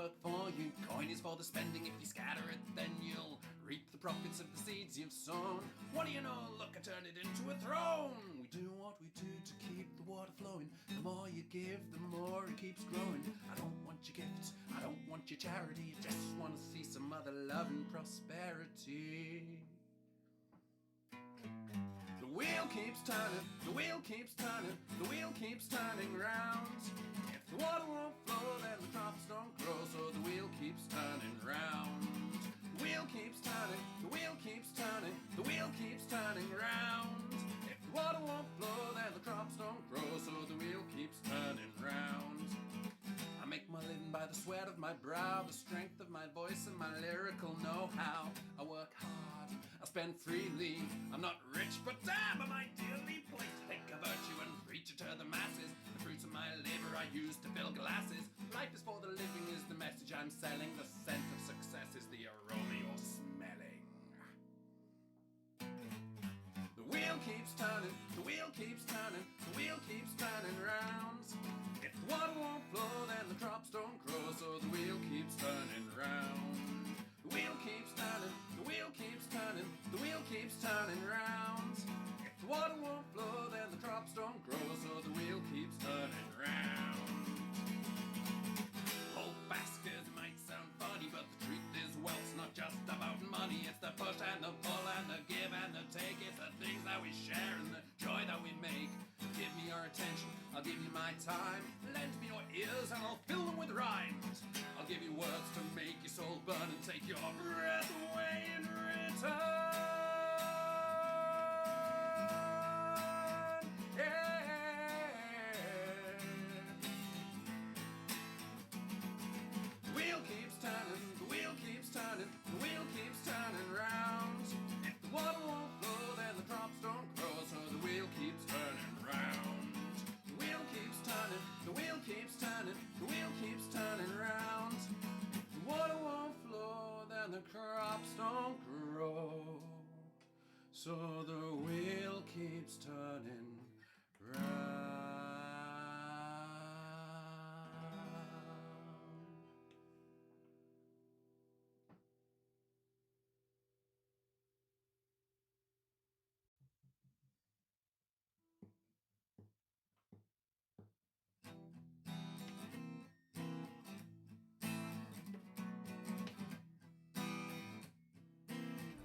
work for you. Coin is for the spending. If you scatter it, then you'll reap the profits of the seeds you've sown. What do you know? Look, I turned it into a throne. We do what we do to keep the water flowing. The more you give, the more it keeps growing. I don't want your gifts, I don't want your charity. I just want to see some other love and prosperity. The wheel keeps turning, the wheel keeps turning, the wheel keeps turning round. If the water won't flow, then the crops don't grow, so the wheel keeps turning round. The wheel keeps turning, the wheel keeps turning, the wheel keeps turning round. If the water won't flow, then the crops don't grow, so the wheel keeps turning round. I make my living by the sweat of my brow, the strength of my voice and my lyrical know-how. I work hard, I spend freely. I'm not rich, but damn, am I dearly placed to think of virtue and preach it to the masses. The fruits of my labor I use to fill glasses. Life is for the living is the message I'm selling. The scent of success is the aroma you're smelling. The wheel keeps turning, the wheel keeps turning, the wheel keeps turning round. If the water won't flow, then the crops don't grow, so the wheel keeps turning round. The wheel keeps turning, the wheel keeps turning, the wheel keeps turning round. If the water won't flow, then the crops don't grow, so the wheel keeps turning round. Hold fast, cause it might sound funny, but the truth is wealth's not just about money. It's the push and the pull and the give and the take. It's the things that we share and the joy that we make. Give me your attention, I'll give you my time. Lend me your ears and I'll fill them with rhymes. I'll give you words to make your soul burn and take your breath away in return. Yeah. The wheel keeps turning, the wheel keeps turning, the wheel keeps turning round. If the water won't flow, then the crops don't grow, so the wheel keeps turning round. The wheel keeps turning, the wheel keeps turning, the wheel keeps turning round. If the water won't flow, then the crops don't grow, so the wheel keeps turning round.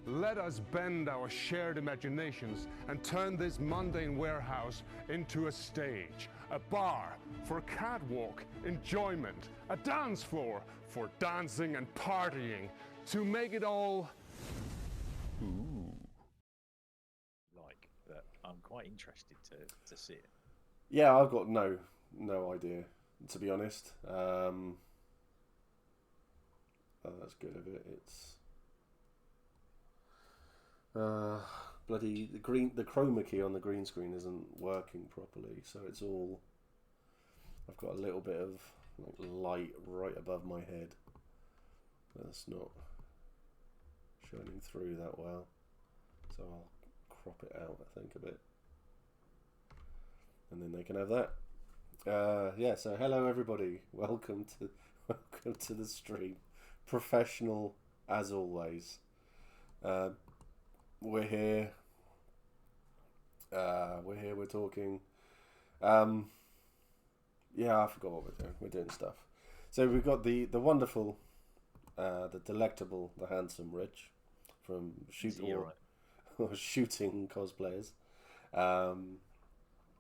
Let us bend our shared imaginations and turn this mundane warehouse into a stage, a bar for catwalk enjoyment, a dance floor for dancing and partying, to make it all like, but I'm quite interested to see it. Yeah, I've got no idea, to be honest. That's good of it. It's bloody the chroma key on the green screen isn't working properly, so it's all. I've got a little bit of like light right above my head. That's not shining through that well, so I'll crop it out, I think, a bit, and then they can have that. Yeah. So hello everybody. Welcome to the stream. Professional as always. We're here. We're talking. Yeah, I forgot what we're doing. We're doing stuff. So we've got the wonderful, the delectable, the handsome Rich from Shooting Cosplayers. And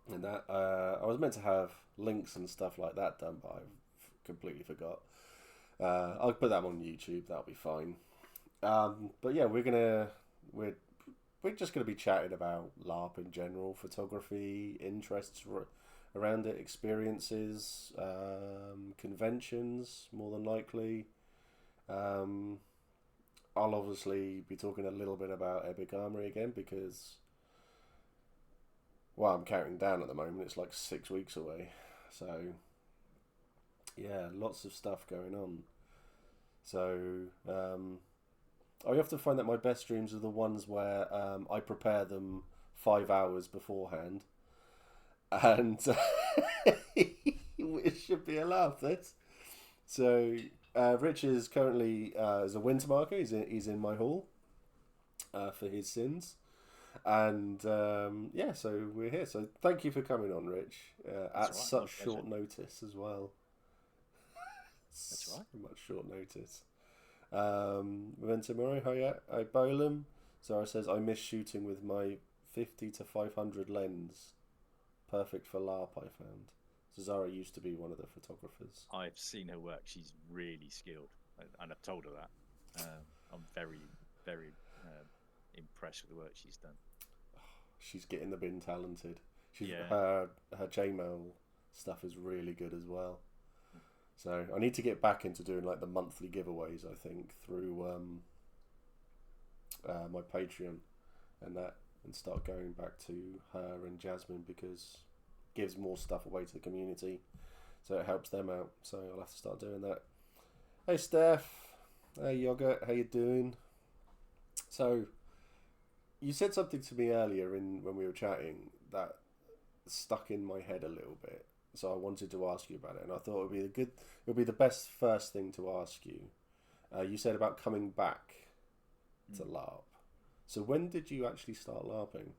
that I was meant to have links and stuff like that done, but I completely forgot. I'll put that on YouTube. That'll be fine. But yeah, we're just gonna be chatting about LARP in general, photography, interests around it, experiences, conventions, more than likely. I'll obviously be talking a little bit about Epic Armory again because, well, I'm counting down at the moment. It's like 6 weeks away, so yeah, lots of stuff going on. So I have to find that my best streams are the ones where I prepare them 5 hours beforehand, and it should be a laugh. This, so Rich is currently as a winter marker. He's in my hall for his sins, and so we're here. So thank you for coming on, Rich, at right, such short notice as well. That's right. Much short notice. Memento Mori, hi Bolum. Zara says, I miss shooting with my 50 to 500 lens. Perfect for LARP, I found. So Zara used to be one of the photographers. I've seen her work. She's really skilled, and I've told her that. I'm very, very impressed with the work she's done. She's getting the bin talented. Yeah. Her Jmail stuff is really good as well. So I need to get back into doing like the monthly giveaways, I think, through my Patreon and start going back to her and Jasmine, because it gives more stuff away to the community, so it helps them out. So I'll have to start doing that. Hey Steph, hey Yogurt, how you doing? So you said something to me earlier when we were chatting that stuck in my head a little bit. So I wanted to ask you about it, and I thought it would be the best first thing to ask you. You said about coming back to LARP. So when did you actually start LARPing?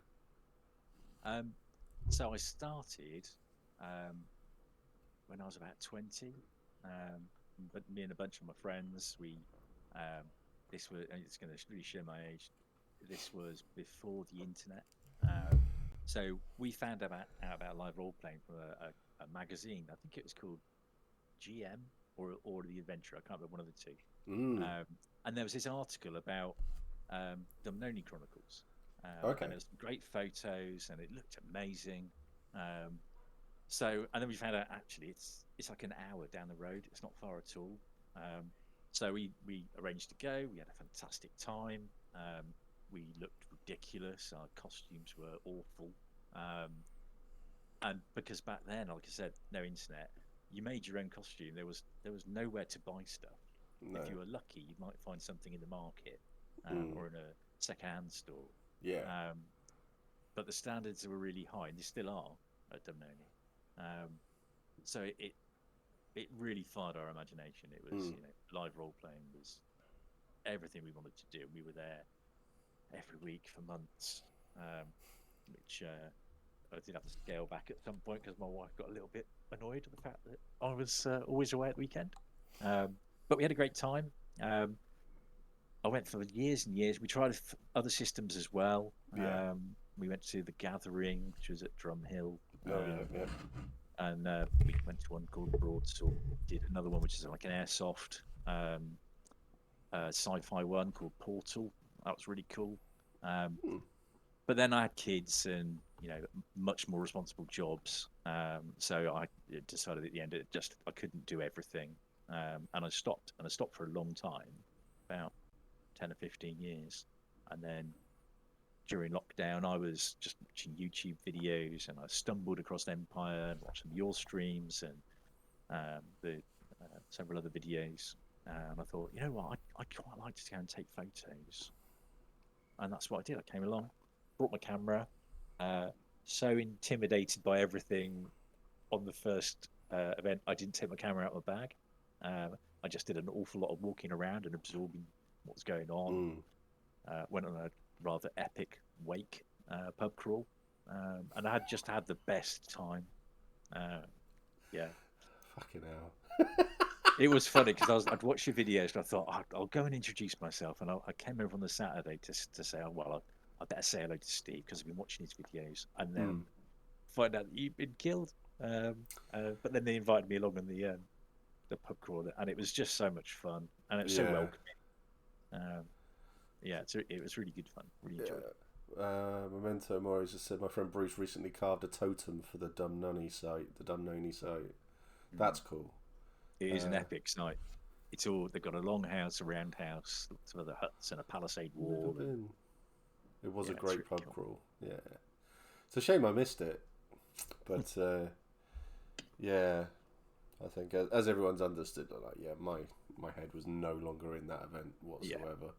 So I started when I was about 20. But me and a bunch of my friends, this was, and it's going to really show my age. This was before the internet. So we found out about live role playing from a magazine. I think it was called GM or The Adventure. I can't remember, one of the two. And there was this article about Dumnoni Chronicles. Okay. And there was some great photos, and it looked amazing. So, and then we found out actually it's like an hour down the road. It's not far at all. So we arranged to go. We had a fantastic time. We looked ridiculous. Our costumes were awful. And because back then, like I said, no internet. You made your own costume. There was nowhere to buy stuff. No. If you were lucky, you might find something in the market or in a second-hand store. Yeah. But the standards were really high, and they still are at Dumnoni. So it really fired our imagination. It was live role playing was everything we wanted to do. We were there every week for months, which I did have to scale back at some point because my wife got a little bit annoyed at the fact that I was always away at the weekend. But we had a great time. I went for years and years. We tried other systems as well. Yeah. We went to the Gathering, which was at Drumhill. Yeah. And we went to one called Broadsword. Did another one which is like an airsoft sci-fi one called Portal. That was really cool. But then I had kids and much more responsible jobs. So I decided at the end I couldn't do everything, and I stopped. And I stopped for a long time, about 10 or 15 years, and then during lockdown, I was just watching YouTube videos, and I stumbled across Empire and watched some of your streams and the several other videos. And I thought, you know what, I quite like to go and take photos. And that's what I did. I came along, brought my camera, so intimidated by everything on the first event, I didn't take my camera out of my bag. I just did an awful lot of walking around and absorbing what was going on. Went on a rather epic wake pub crawl, and I had just had the best time. Yeah, Fucking hell. it was funny because I'd watched your videos and I thought I'll go and introduce myself, and I came over on the Saturday to say, oh, well, I better say hello to Steve because I've been watching his videos, and then find out that you've been killed. But then they invited me along on the pub crawl, and it was just so much fun, and it was so welcoming. So it was really good fun. Really enjoyed it. Memento Mori just said my friend Bruce recently carved a totem for the Dumnoni site. That's cool. It is an epic site. It's all, they've got a long house, a round house, some other huts, and a palisade wall. It was a great pub crawl. Yeah, it's a shame I missed it, but I think as everyone's understood, my head was no longer in that event whatsoever.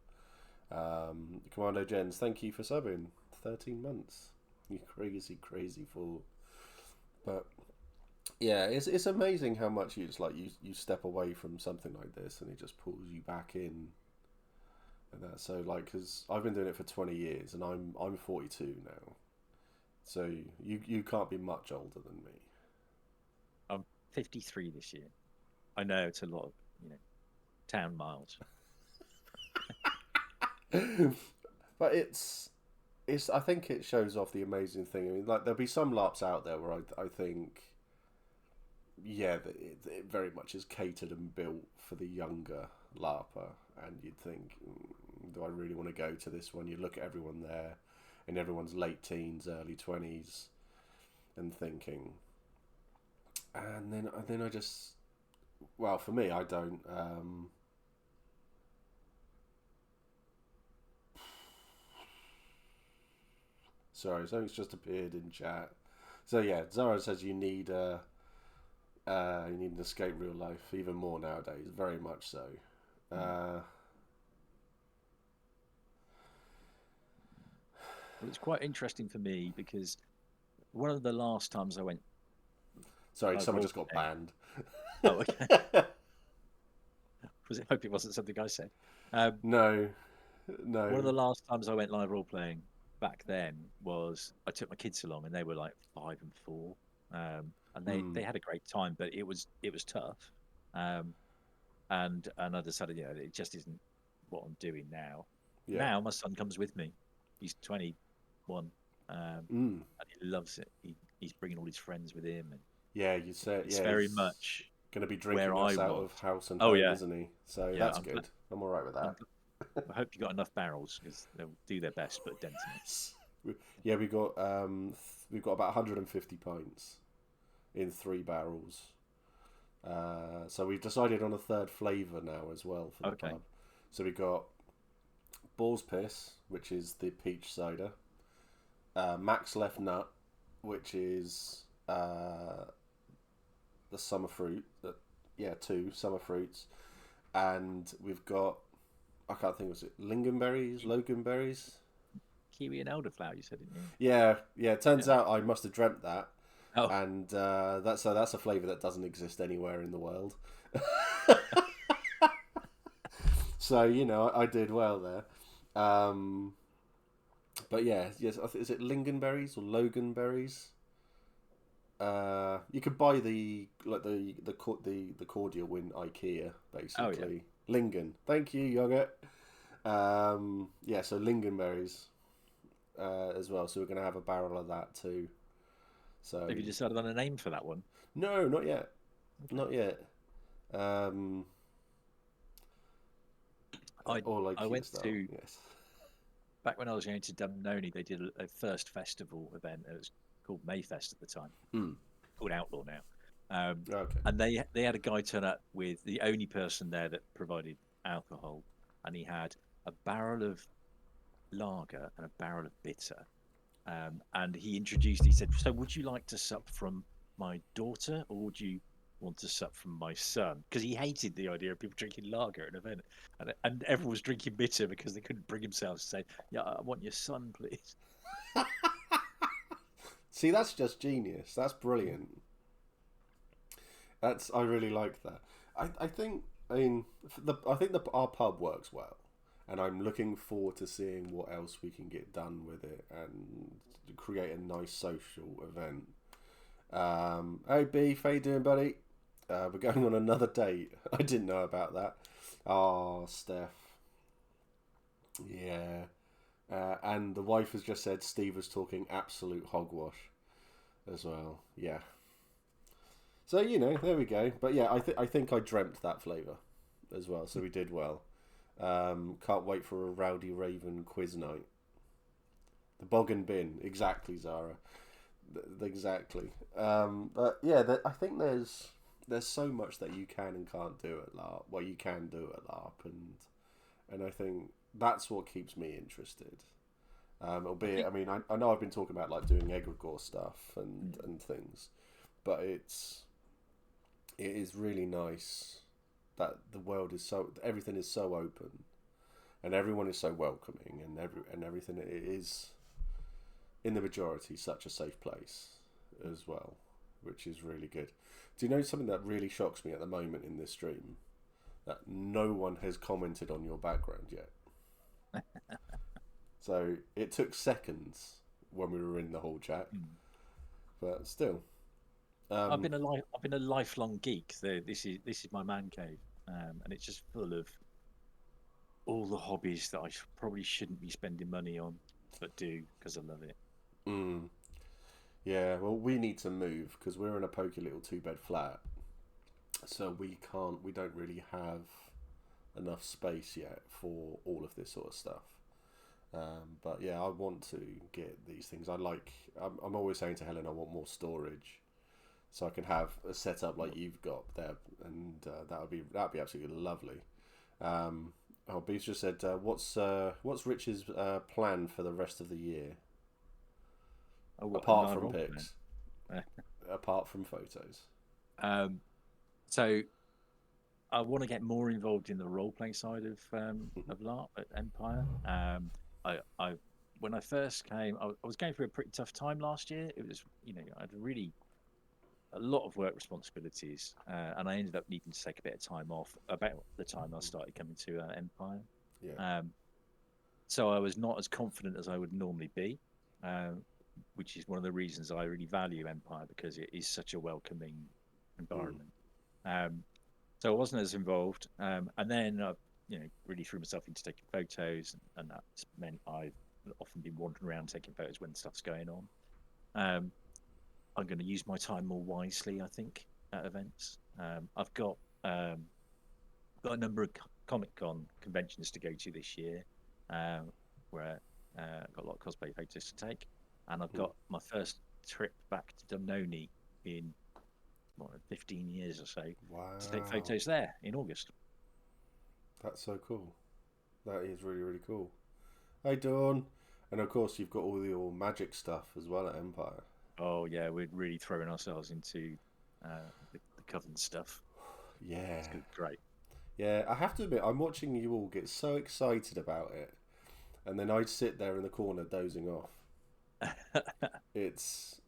Commando Jens, thank you for subbing. 13 months. You crazy fool. But Yeah, it's amazing how much it's like you step away from something like this and it just pulls you back in. And that, so like, because I've been doing it for 20 years and I'm 42 now, so you can't be much older than I'm 53 this year. I know it's a lot of, you know, town miles. me. But it's I think it shows off the amazing thing. I mean, like there'll be some LARPs out there where I think, yeah, that it very much is catered and built for the younger LARPer, and you'd think, do I really want to go to this one? You look at everyone there, in everyone's late teens, early 20s, and thinking, and then I just, well, for me, I don't. Sorry, something's just appeared in chat. So yeah, Zara says you need an escape real life even more nowadays. Very much so. Well, it's quite interesting for me because one of the last times I went Sorry, live someone role just got playing. banned. Oh, okay. Was it? Hope it wasn't something I said. No, One of no. the last times I went live role playing back then was I took my kids along and they were like 5 and 4, and they Mm, had a great time, but it was tough, um, and I decided, it just isn't what I'm doing now. yeah. Now my son comes with me. He's 21, and Mm, he loves it. He's bringing all his friends with him, and yeah. You said it's yeah. very He's much going to be where drinking I us out was. of house and Oh home, yeah, isn't he? So yeah. that's I'm glad. good. I'm all right with I'm, that. I hope you got enough barrels because they'll do their best put a dent in it. Yeah, we've got about 150 pints in 3 barrels. So we've decided on a third flavour now as well for the Okay. pub. So we got Balls Piss, which is the peach cider. Max Left Nut, which is the summer fruit. Yeah, 2 summer fruits. And we've got, I can't think, was it lingonberries, loganberries? Kiwi and elderflower, you said, didn't you? Yeah, yeah. It turns Yeah. out I must have dreamt that, Oh, and that's a flavour that doesn't exist anywhere in the world. So I did well there. Um, but yeah, yes. Is it lingonberries or loganberries? You could buy the cordial in IKEA oh yeah. basically. Lingen. Thank you, yogurt. Yeah, so lingonberries as well. So we're gonna have a barrel of that too. So Have you decided on a name for that one? no, not yet, Okay. not yet. Um, I all I IKEA went style. to Yes. back when I was going to Dumnoni, they did a first festival event. It was called Mayfest at the time, Mm. called Outlaw now. Okay. And they had a guy turn up with the only person there that provided alcohol, and he had a barrel of lager and a barrel of bitter. And he said, "So, would you like to sup from my daughter, or would you want to sup from my son?" Because he hated the idea of people drinking lager at an event, and everyone was drinking bitter because they couldn't bring themselves to say, "Yeah, I want your son, please." See, that's just genius. That's brilliant. I really like that. I think I mean I think our pub works well, and I'm looking forward to seeing what else we can get done with it and to create a nice social event. Hey Beef, how you doing, buddy? We're going on another date. I didn't know about that. Oh, Steph. Yeah. And the wife has just said Steve was talking absolute hogwash as well. Yeah. So there we go. But yeah, I think I dreamt that flavour as well. So we did well. Can't wait for a Rowdy Raven quiz night. The bog and bin, exactly, Zara. Exactly. But yeah, I think there's so much that you can and can't do at LARP. Well, you can do at LARP, and I think that's what keeps me interested. I Albeit, think I mean, I know I've been talking about like doing egregore stuff and things, but it is really nice that the world is everything is so open, and everyone is so welcoming, and everything it is in the majority such a safe place as well. which is really good. Do you know something that really shocks me at the moment in this stream? That no one has commented on your background yet. So it took seconds when we were in the whole chat, but still. I've been a lifelong geek. This is my man cave, and it's just full of all the hobbies that I probably shouldn't be spending money on, but do because I love it. Yeah, well, we need to move because we're in a pokey little 2-bed flat, so we don't really have enough space yet for all of this sort of stuff. But yeah, I want to get these things. I'm always saying to Helen, I want more storage, so I can have a setup like you've got there, and that'd be absolutely lovely. Beast just said, what's Rich's plan for the rest of the year? Apart from pics, apart from photos. So I want to get more involved in the role-playing side of LARP at Empire. When I first came, I was going through a pretty tough time last year. It was, I had a lot of work responsibilities, and I ended up needing to take a bit of time off about the time I started coming to Empire. Yeah. So I was not as confident as I would normally be, which is one of the reasons I really value Empire, because it is such a welcoming environment. So I wasn't as involved, and then I, really threw myself into taking photos, and that's meant I've often been wandering around taking photos when stuff's going on. I'm going to use my time more wisely, I think, at events. I've got a number of Comic-Con conventions to go to this year, where I've got a lot of cosplay photos to take, and I've got my first trip back to Dumnoni in 15 years or so. Wow. To take photos there in August. That's so cool. That is really, really cool. Hey, Dawn. And of course, you've got all your magic stuff as well at Empire. Oh yeah, we're really throwing ourselves into the Coven stuff. Yeah, it's gonna be great. Yeah, I have to admit, I'm watching you all get so excited about it, and then I'd sit there in the corner dozing off. It's.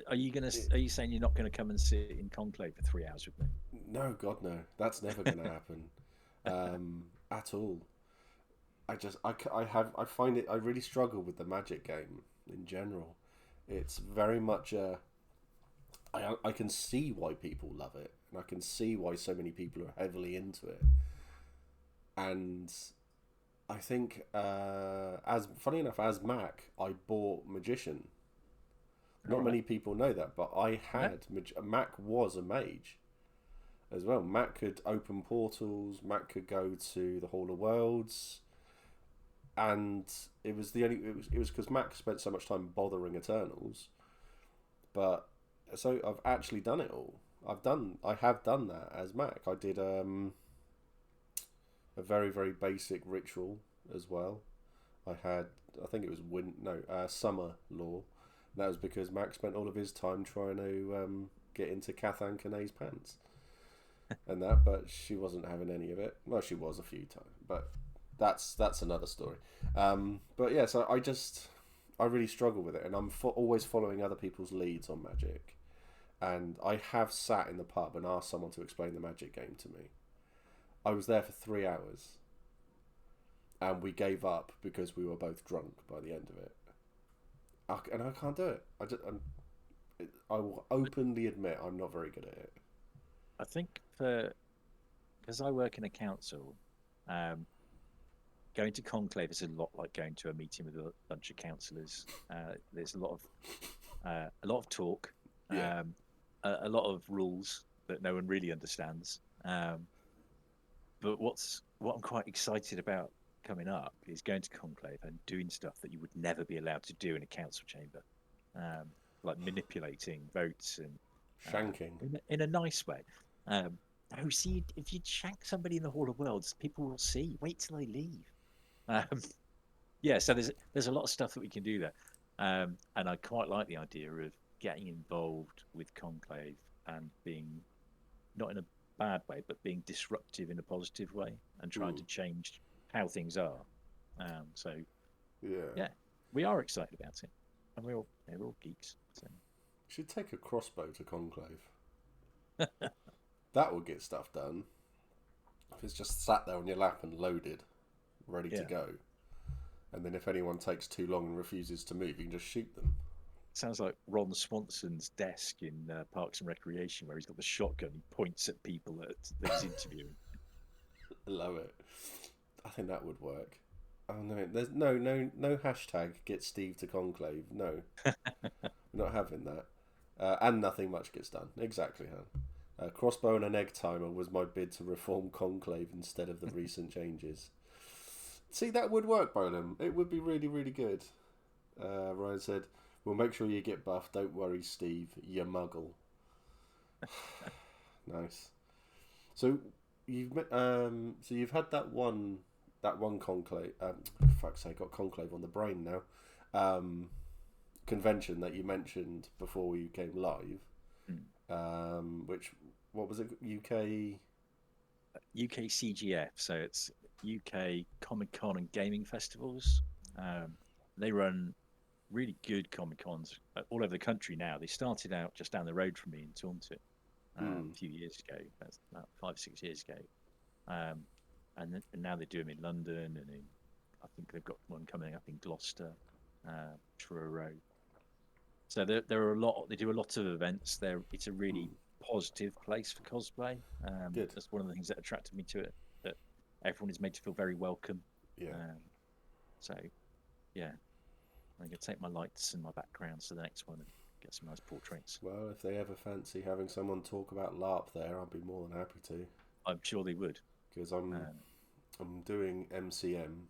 Are you saying you're not going to come and sit in Conclave for 3 hours with me? No, God, no. That's never going to happen, at all. I find it. I really struggle with the Magic game in general. It's very much I can see why people love it, and I can see why so many people are heavily into it. And I think, as funny enough, as Mac, I bought Magician. Not many people know that, but I had Mac was a mage as well. Mac could open portals. Mac could go to the Hall of Worlds, and it was because Mac spent so much time bothering Eternals. But so I've actually done it all. I have done that as Mac. I did a very, very basic ritual as well. I think it was Summer Law. That was because Mac spent all of his time trying to get into Cathan Kanay's pants, but she wasn't having any of it. Well, she was a few times, but that's another story. But yeah, so I really struggle with it, and I'm always following other people's leads on Magic. And I have sat in the pub and asked someone to explain the Magic game to me. I was there for 3 hours, and we gave up because we were both drunk by the end of it. And I can't do it. I will openly admit I'm not very good at it. I think because I work in a council, going to Conclave is a lot like going to a meeting with a bunch of councillors. There's a lot of talk, a lot of rules that no one really understands. But what I'm quite excited about coming up is going to Conclave and doing stuff that you would never be allowed to do in a council chamber, like manipulating votes and shanking in a nice way. See, if you shank somebody in the Hall of Worlds, people will see. Wait till they leave. So there's a lot of stuff that we can do there, and I quite like the idea of getting involved with Conclave and being not in a bad way, but being disruptive in a positive way and trying to change how things are. Yeah, we are excited about it, and we're all geeks. So. should take a crossbow to Conclave. That would get stuff done. If it's just sat there on your lap and loaded, ready to go. And then if anyone takes too long and refuses to move, you can just shoot them. Sounds like Ron Swanson's desk in Parks and Recreation, where he's got the shotgun. He points at people that he's interviewing. Love it. I think that would work. Oh no, there's no hashtag get Steve to Conclave. No, we're not having that. And nothing much gets done. Exactly, Han. Crossbow and an egg timer was my bid to reform Conclave instead of the recent changes. See, that would work, Bolan. It would be really, really good. Ryan said, "We'll make sure you get buffed. Don't worry, Steve. You muggle." Nice. So you've had that one Conclave. For fuck's sake, got Conclave on the brain now. Convention that you mentioned before we came live. Which, what was it? UK CGF. So it's UK Comic Con and gaming festivals. They run really good Comic Cons all over the country now. They started out just down the road from me in Taunton a few years ago. That's about 5-6 years ago. And now they do them in London, and I think they've got one coming up in Gloucester, Truro. So there are a lot. They do a lot of events. It's a really positive place for cosplay. Good. That's one of the things that attracted me to it. That everyone is made to feel very welcome. Yeah. So, yeah, I'm going to take my lights and my backgrounds to the next one and get some nice portraits. Well, if they ever fancy having someone talk about LARP there, I'd be more than happy to. I'm sure they would. Because I'm doing MCM.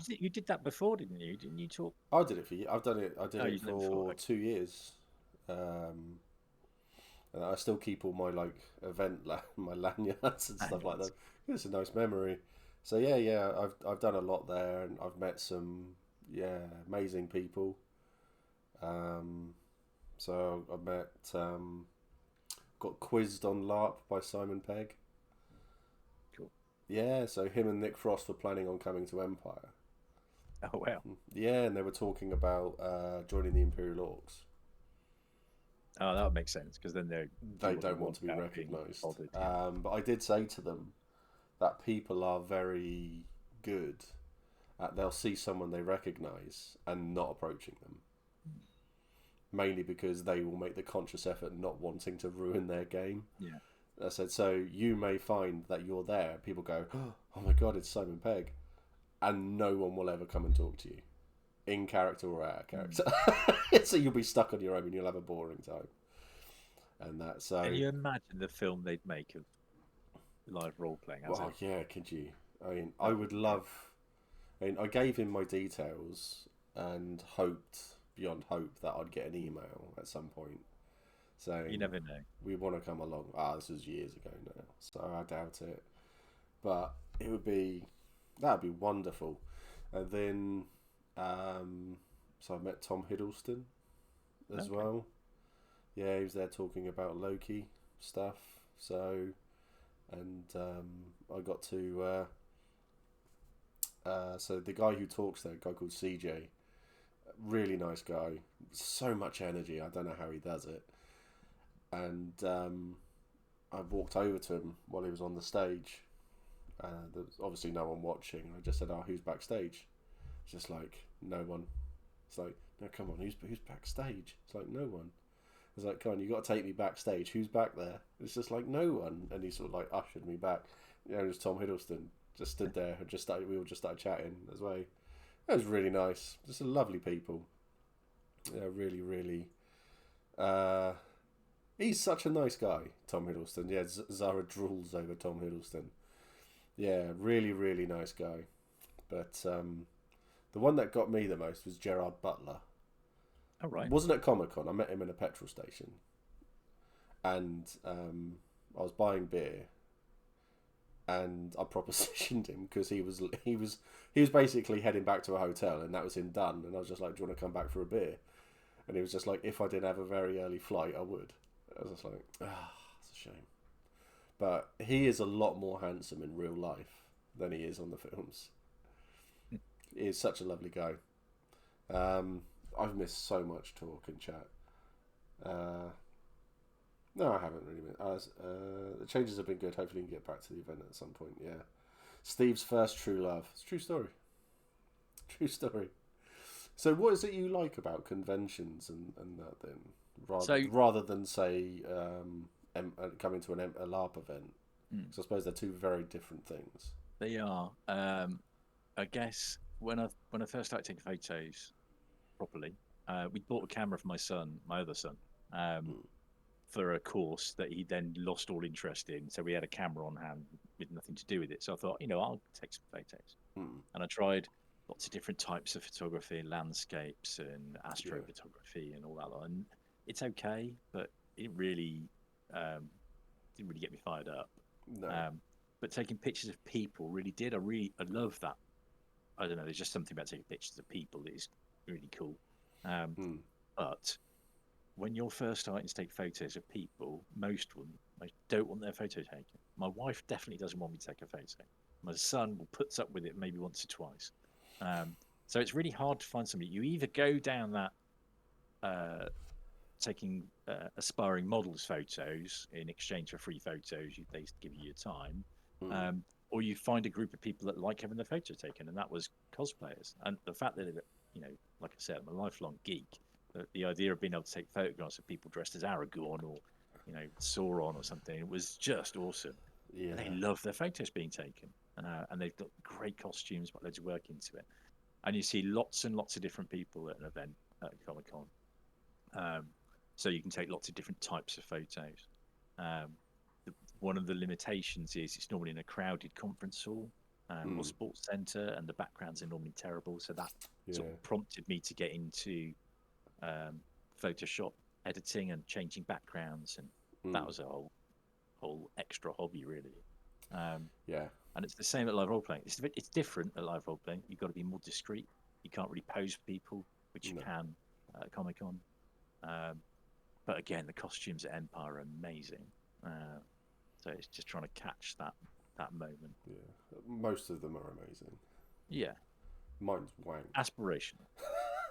You did that before, didn't you? Didn't you talk? I did it for you. I did it for 2 years. And I still keep all my my lanyards and stuff like that. It's a nice memory. So yeah, I've done a lot there, and I've met some amazing people. So I met got quizzed on LARP by Simon Pegg. Cool. Yeah, so him and Nick Frost were planning on coming to Empire. Oh wow. Yeah, and they were talking about joining the Imperial Orcs. Oh, that would make sense, because then they don't want to be recognised. Yeah. But I did say to them that people are very good at, they'll see someone they recognise and not approaching them. Mainly because they will make the conscious effort not wanting to ruin their game. Yeah. I said, so you may find that you're there, people go, oh my god, it's Simon Pegg, and no one will ever come and talk to you, in character or out of character. So you'll be stuck on your own and you'll have a boring time. And that, so... Can you imagine the film they'd make of live role-playing? Well, yeah, could you? I mean, I would love... I mean, I gave him my details and hoped, beyond hope, that I'd get an email at some point saying... You never know. We want to come along. This was years ago now, so I doubt it. But it would be... That would be wonderful. And then... so I met Tom Hiddleston as well. Yeah, he was there talking about Loki stuff. So, and I got to... so the guy who talks there, a guy called CJ, really nice guy, so much energy, I don't know how he does it. And I walked over to him while he was on the stage. There was obviously no one watching. I just said, who's backstage? It's just like, no one. It's like, no, come on, who's backstage? It's like, no one. I was like, come on, you got to take me backstage. Who's back there? It's just like, no one. And he sort of like ushered me back. It was Tom Hiddleston. Just stood there and we all just started chatting as well. It was really nice. Just lovely people. Yeah, really, really. He's such a nice guy, Tom Hiddleston. Yeah, Zara drools over Tom Hiddleston. Yeah, really, really nice guy. But the one that got me the most was Gerard Butler. Oh, right. Wasn't at Comic-Con. I met him in a petrol station. And I was buying beer. And I propositioned him because he was basically heading back to a hotel, and that was him done. And I was just like, do you want to come back for a beer? And he was just like, if I didn't have a very early flight, I would. I was just like, it's a shame. But he is a lot more handsome in real life than he is on the films. He is such a lovely guy. I've missed so much talk and chat. No, I haven't really. The changes have been good. Hopefully, we can get back to the event at some point. Yeah. Steve's first true love. It's a true story. True story. So, what is it you like about conventions and that then, rather than say coming to a LARP event? Because I suppose they're two very different things. They are. I guess when I first started taking photos properly, we bought a camera for my other son, for a course that he then lost all interest in. So we had a camera on hand with nothing to do with it. So I thought, I'll take some photos. And I tried lots of different types of photography, landscapes and astrophotography and all that lot. And it's okay, but it really didn't really get me fired up. No. But taking pictures of people really did. I love that. I don't know. There's just something about taking pictures of people that is really cool. But when you're first starting to take photos of people, most don't want their photo taken. My wife definitely doesn't want me to take a photo. My son will put up with it maybe once or twice. So it's really hard to find somebody. You either go down that taking aspiring models photos in exchange for free photos, they give you your time, or you find a group of people that like having their photo taken, and that was cosplayers. And the fact that, like I said, I'm a lifelong geek. The idea of being able to take photographs of people dressed as Aragorn or, Sauron or something, it was just awesome. Yeah. They love their photos being taken, and they've got great costumes, but loads of work into it. And you see lots and lots of different people at an event at Comic-Con. So you can take lots of different types of photos. One of the limitations is it's normally in a crowded conference hall or sports centre, and the backgrounds are normally terrible. So that sort of prompted me to get into Photoshop editing and changing backgrounds, and that was a whole extra hobby, really. And it's the same at live role playing. It's different at live role playing. You've got to be more discreet. You can't really pose for people, which you can at Comic-Con. But again, the costumes at Empire are amazing. So it's just trying to catch that moment. Yeah, most of them are amazing. Yeah. Mine's wank. Aspirational.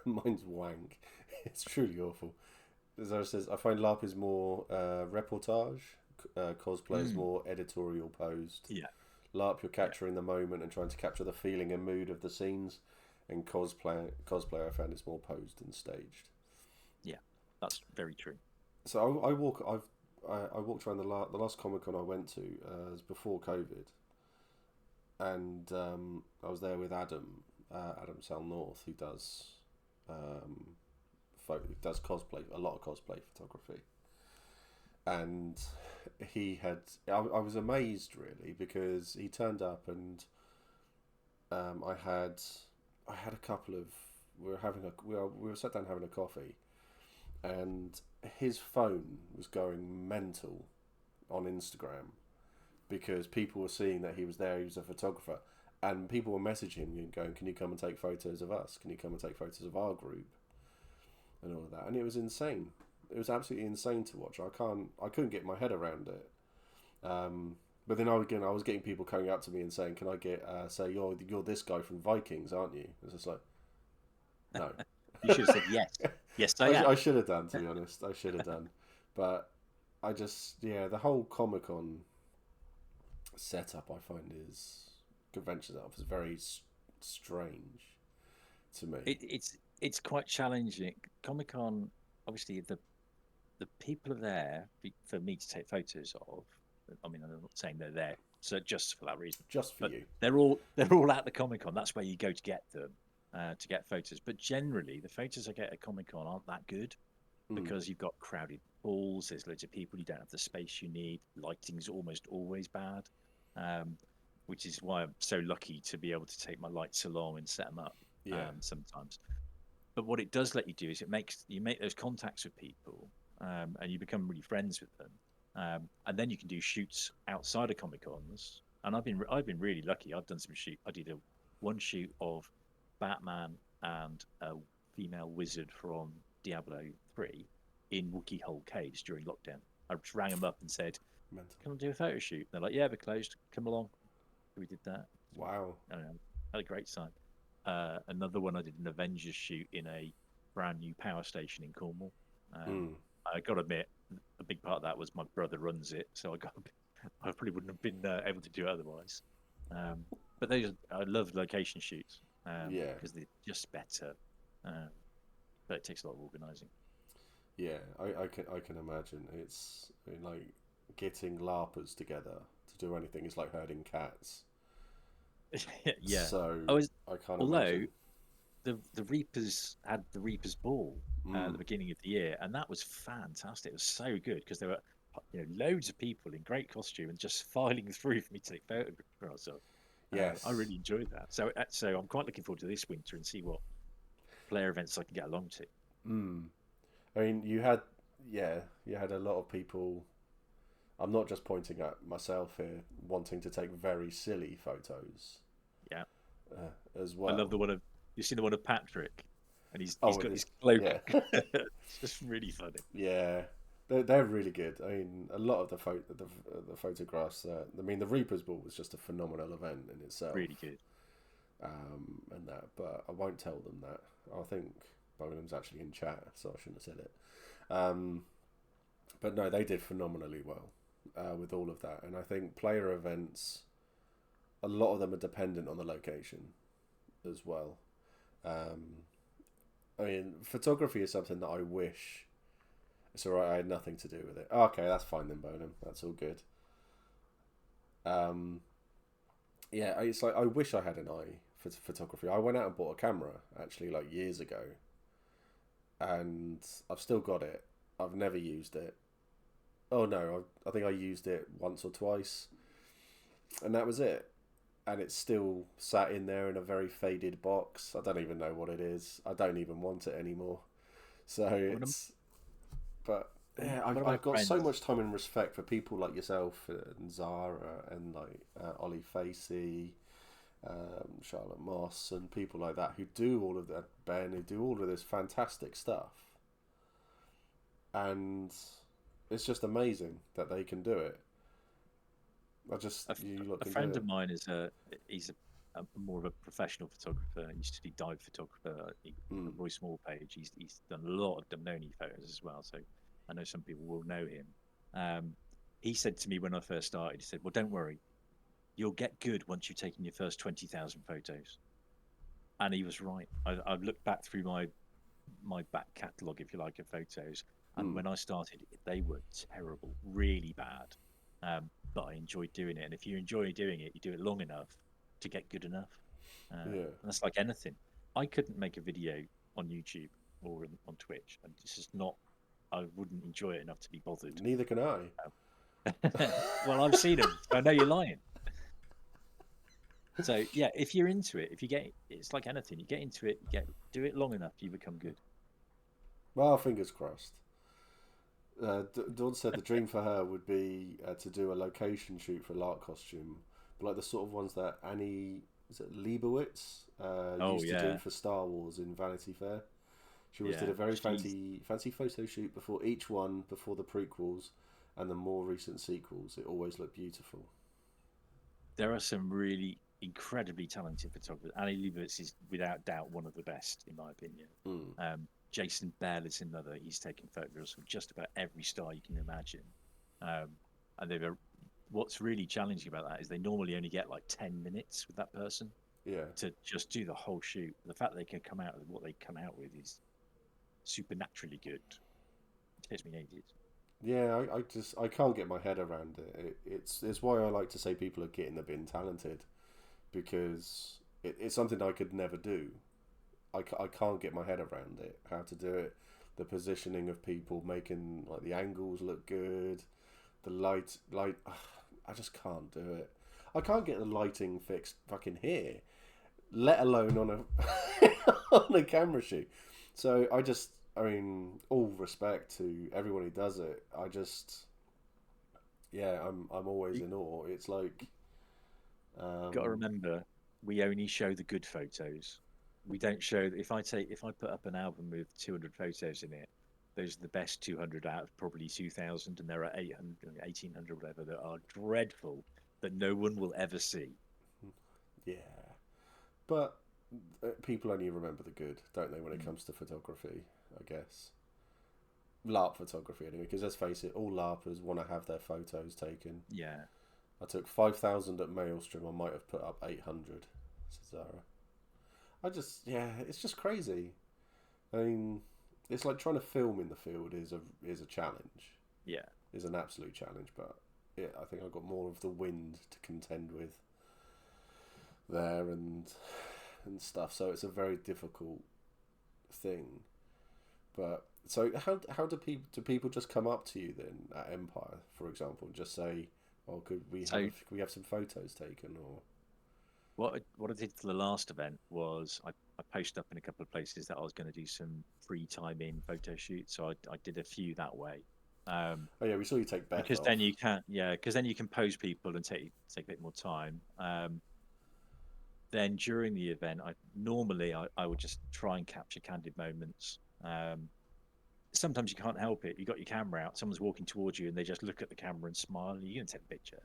Mine's wank. It's truly awful. As I says, I find LARP is more reportage. Cosplay is more editorial posed. Yeah. LARP, you're capturing the moment and trying to capture the feeling and mood of the scenes. And cosplay I found is more posed and staged. Yeah, that's very true. So I walked around the last Comic-Con I went to was before COVID, and I was there with Adam Sal North, who does cosplay, a lot of cosplay photography, and I was amazed really, because he turned up and I had a couple of we were sat down having a coffee, and his phone was going mental on Instagram because people were seeing that he was there, he was a photographer, and people were messaging him and going, can you come and take photos of us? Can you come and take photos of our group? And all of that. And it was insane. It was absolutely insane to watch. I couldn't get my head around it. But then I was getting people coming up to me and saying, can I say you're this guy from Vikings, aren't you? It's just like, no. You should have said yes. Yes, I am. I should have done, to be honest. I should have done. But I just, the whole Comic-Con setup, I find, convention setup is very strange to me. It's quite challenging. Comic-Con, obviously, the people are there for me to take photos of. I mean, I'm not saying they're there so just for that reason. Just for you. They're all at the Comic-Con. That's where you go to get them. To get photos, but generally the photos I get at Comic-Con aren't that good because you've got crowded halls, there's loads of people, you don't have the space you need, lighting's almost always bad, which is why I'm so lucky to be able to take my lights along and set them up sometimes. But what it does let you do is you make those contacts with people, and you become really friends with them, and then you can do shoots outside of Comic-Cons. And I've been really lucky. I've done some shoot. I did one shoot of Batman and a female wizard from Diablo 3 in Wookiee Hole Caves during lockdown. I just rang them up and said, can I do a photo shoot? They're like, yeah, they're closed. Come along. So we did that. Wow. I don't know. Had a great time. Another one, I did an Avengers shoot in a brand new power station in Cornwall. Mm. I got to admit, a big part of that was my brother runs it, so I probably wouldn't have been able to do it otherwise. But I love location shoots Yeah. because they're just better. But it takes a lot of organising. Yeah, I can imagine. It's, I mean, like getting LARPers together to do anything is like herding cats. Yeah. So I can't Although imagine. the Reapers had the Reapers Ball at the Mm. beginning of the year, and that was fantastic. It was so good because there were loads of people in great costume and just filing through for me to take photographs of. I Yes. really enjoyed that. So I'm quite looking forward to this winter and see what player events I can get along to. Mm. I mean, you had a lot of people. I'm not just pointing at myself here, wanting to take very silly photos Yeah, as I well. love the one of you've seen the one of Patrick, and he's Oh, got with his it, cloak. yeah, It's just really funny. yeah. They're really good. I mean, a lot of the photographs. I mean, the Reapers Ball was just a phenomenal event in itself. Really good. And that, but I won't tell them that. I think Bonham's actually in chat, so I shouldn't have said it. But no, they did phenomenally well with all of that, and I think player events, a lot of them are dependent on the location as well. I mean, photography is something that I wish. It's alright. I had nothing to do with it. Okay, that's fine then, Bonham. That's all good. Yeah, it's like I wish I had an eye for photography. I went out and bought a camera actually like years ago, and I've still got it. I've never used it. Oh no, I think I used it once or twice, and that was it. And it's still sat in there in a very faded box. I don't even know what it is. I don't even want it anymore. So it's, but yeah, One of my I've got so friends- much time and respect for people like yourself and Zara and like Ollie Facey, Charlotte Moss, and people like that who do all of that. Ben, who do all of this fantastic stuff, and it's just amazing that they can do it. You lot A can friend do of it. mine he's a more of a professional photographer. He used to be dive photographer. Mm. Roy Small page. He's done a lot of Damnoni photos as well. So I know some people will know him. He said to me when I first started, he said, "Well, don't worry, you'll get good once you've taken your first 20,000 photos." And he was right. I've looked back through my back catalogue, if you like, of photos, and when I started, they were terrible, really bad. But I enjoyed doing it, and if you enjoy doing it, you do it long enough to get good enough. Yeah. And that's like anything. I couldn't make a video on YouTube or on Twitch, and it's just not. I wouldn't enjoy it enough to be bothered. Neither can I. Well, I've seen them. So I know you're lying. So yeah, if you're into it, it's like anything. You get into it, do it long enough, you become good. Well, fingers crossed. Dawn said the dream for her would be to do a location shoot for a lark costume, but like the sort of ones that Annie, is it Leibovitz, used to do for Star Wars in Vanity Fair. She always did a very fancy photo shoot before each one, before the prequels and the more recent sequels. It always looked beautiful. There are some really incredibly talented photographers. Annie Leibovitz is without doubt one of the best, in my opinion. Jason Bell is another. He's taken photographs of just about every star you can imagine. And what's really challenging about that is they normally only get like 10 minutes with that person to just do the whole shoot. The fact that they can come out with what they come out with is supernaturally good. It takes me ages. Yeah, I can't get my head around it. It's why I like to say people are getting the bin talented, because it's something I could never do. I can't get my head around it, how to do it, the positioning of people, making like the angles look good, the light, I just can't do it. I can't get the lighting fixed fucking here, let alone on a on a camera shoot. So I mean, all respect to everyone who does it. I'm always in awe. It's like, Got to remember, we only show the good photos. We don't show. If I put up an album with 200 photos in it, those are the best 200 out of probably 2,000, and there are 800, 1,800, whatever, that are dreadful that no one will ever see. Yeah, but people only remember the good, don't they, when it comes to photography, I guess. LARP photography, anyway, because let's face it, all LARPers want to have their photos taken. Yeah. I took 5,000 at Maelstrom, I might have put up 800, Zara. It's just crazy. I mean, it's like trying to film in the field is a challenge. Yeah. Is an absolute challenge, but yeah, I think I got more of the wind to contend with there and stuff. So it's a very difficult thing. But so how do people just come up to you then at Empire, for example, and just say, "Oh, could we have some photos taken?" Or what I did for the last event was I posted up in a couple of places that I was going to do some free time in photo shoots. So I did a few that way. oh yeah, we saw you take Beth Because off. then you can, because then you can pose people and take a bit more time. Then during the event, I would just try and capture candid moments. Sometimes you can't help it. You got your camera out, someone's walking towards you, and they just look at the camera and smile. You can take a picture,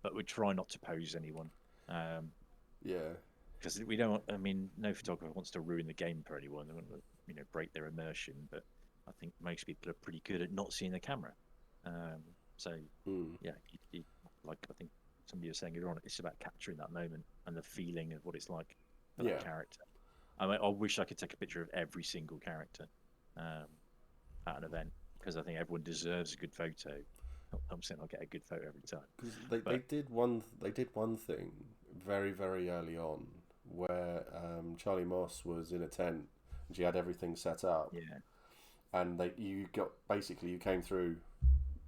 but we try not to pose anyone. Yeah. Because we don't. I mean, no photographer wants to ruin the game for anyone. They want to, break their immersion. But I think most people are pretty good at not seeing the camera. So yeah, like I think somebody was saying earlier on, it's about capturing that moment and the feeling of what it's like for that character. I wish I could take a picture of every single character at an event, because I think everyone deserves a good photo. I'm saying I'll get a good photo every time. They did one thing very, very early on where Charlie Moss was in a tent and she had everything set up. Yeah. And you came through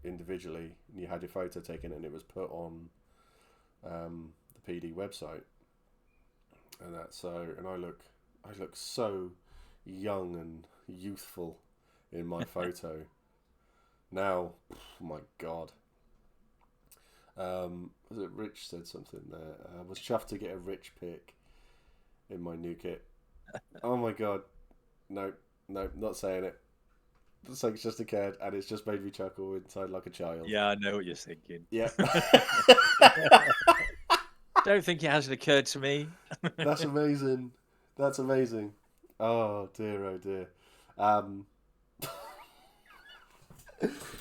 individually and you had your photo taken and it was put on the PD website. And I look so young and youthful in my photo. Now, oh my God. Was it Rich said something there? I was chuffed to get a Rich pick in my new kit. Oh my God. No, not saying it. It's like it's just a kid, and it's just made me chuckle inside like a child. Yeah, I know what you're thinking. Yeah. Don't think it hasn't occurred to me. That's amazing. That's amazing. Oh dear, oh dear.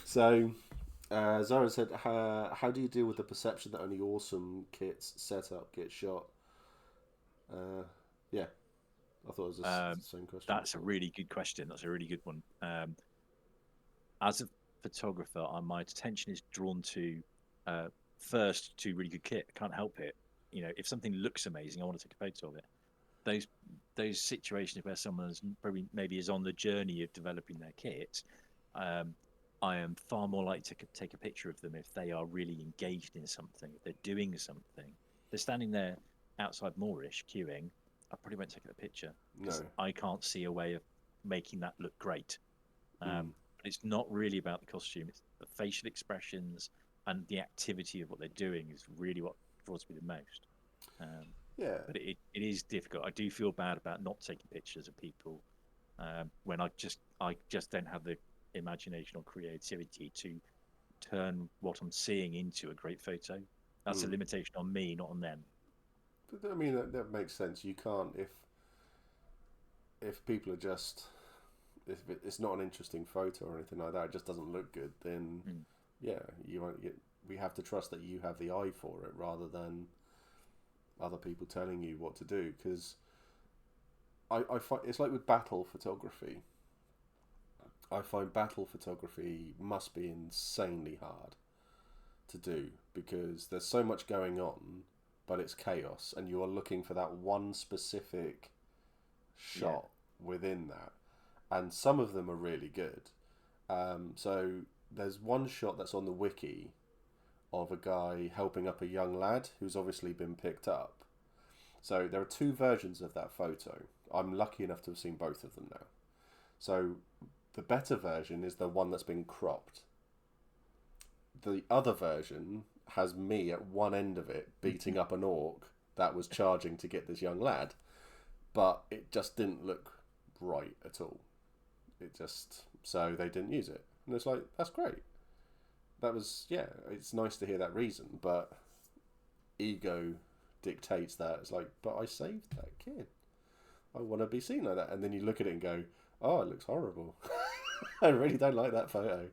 So, Zara said, how do you deal with the perception that only awesome kits set up get shot? Yeah, I thought it was the same question. That's a really good question. That's a really good one. As a photographer, my attention is drawn to first to really good kit. I can't help it. If something looks amazing, I want to take a photo of it. Those situations where someone's maybe is on the journey of developing their kit, I am far more likely to take a picture of them if they are really engaged in something, if they're doing something. They're standing there outside Moorish queuing, I probably won't take a picture because I can't see a way of making that look great. But it's not really about the costume. It's the facial expressions and the activity of what they're doing is really what draws me the most. But it is difficult. I do feel bad about not taking pictures of people when I just don't have the imagination or creativity to turn what I'm seeing into a great photo. That's a limitation on me, not on them. I mean, that makes sense. You can't if people are just if it's not an interesting photo or anything like that, it just doesn't look good. Then you won't get. We have to trust that you have the eye for it rather than other people telling you what to do. Because I find it's like with battle photography. I find battle photography must be insanely hard to do because there's so much going on, but it's chaos, and you are looking for that one specific shot within that. And some of them are really good. So there's one shot that's on the wiki of a guy helping up a young lad who's obviously been picked up. So there are two versions of that photo. I'm lucky enough to have seen both of them now. So the better version is the one that's been cropped. The other version has me at one end of it beating up an orc that was charging to get this young lad, but it just didn't look right at all. So they didn't use it. And it's like, that's great. That was, it's nice to hear that reason, but ego dictates that. It's like, but I saved that kid. I want to be seen like that. And then you look at it and go, oh, it looks horrible. I really don't like that photo.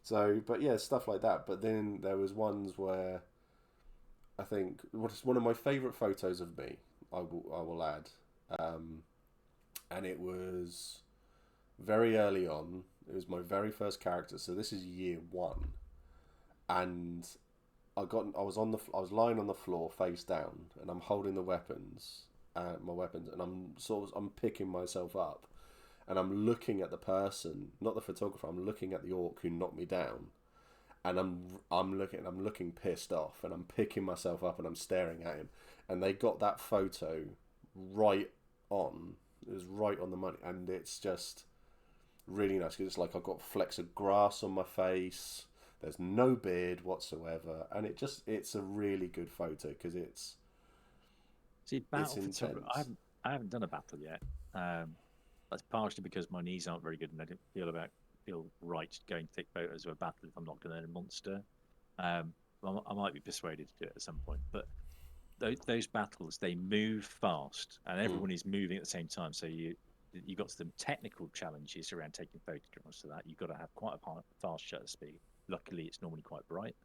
So, but yeah, stuff like that. But then there was ones where I think what's one of my favourite photos of me, I will add, and it was very early on. It was my very first character. So this is year 1, and I was lying on the floor face down, and I'm holding the weapons, my weapons, and I'm picking myself up, and I'm looking at the person, not the photographer. I'm looking at the orc who knocked me down, and I'm looking pissed off, and I'm picking myself up, and I'm staring at him, and they got that photo right on. It was right on the money, and it's just really nice because it's like I've got flecks of grass on my face. There's no beard whatsoever, and it's a really good photo because it's battle intense. photography. I haven't done a battle yet. That's partially because my knees aren't very good, and I don't feel right going to take photos of a battle if I'm not going to a monster. I might be persuaded to do it at some point, but those battles, they move fast, and everyone is moving at the same time. So you got some technical challenges around taking photographs. So that you've got to have quite a fast shutter speed. Luckily, it's normally quite bright.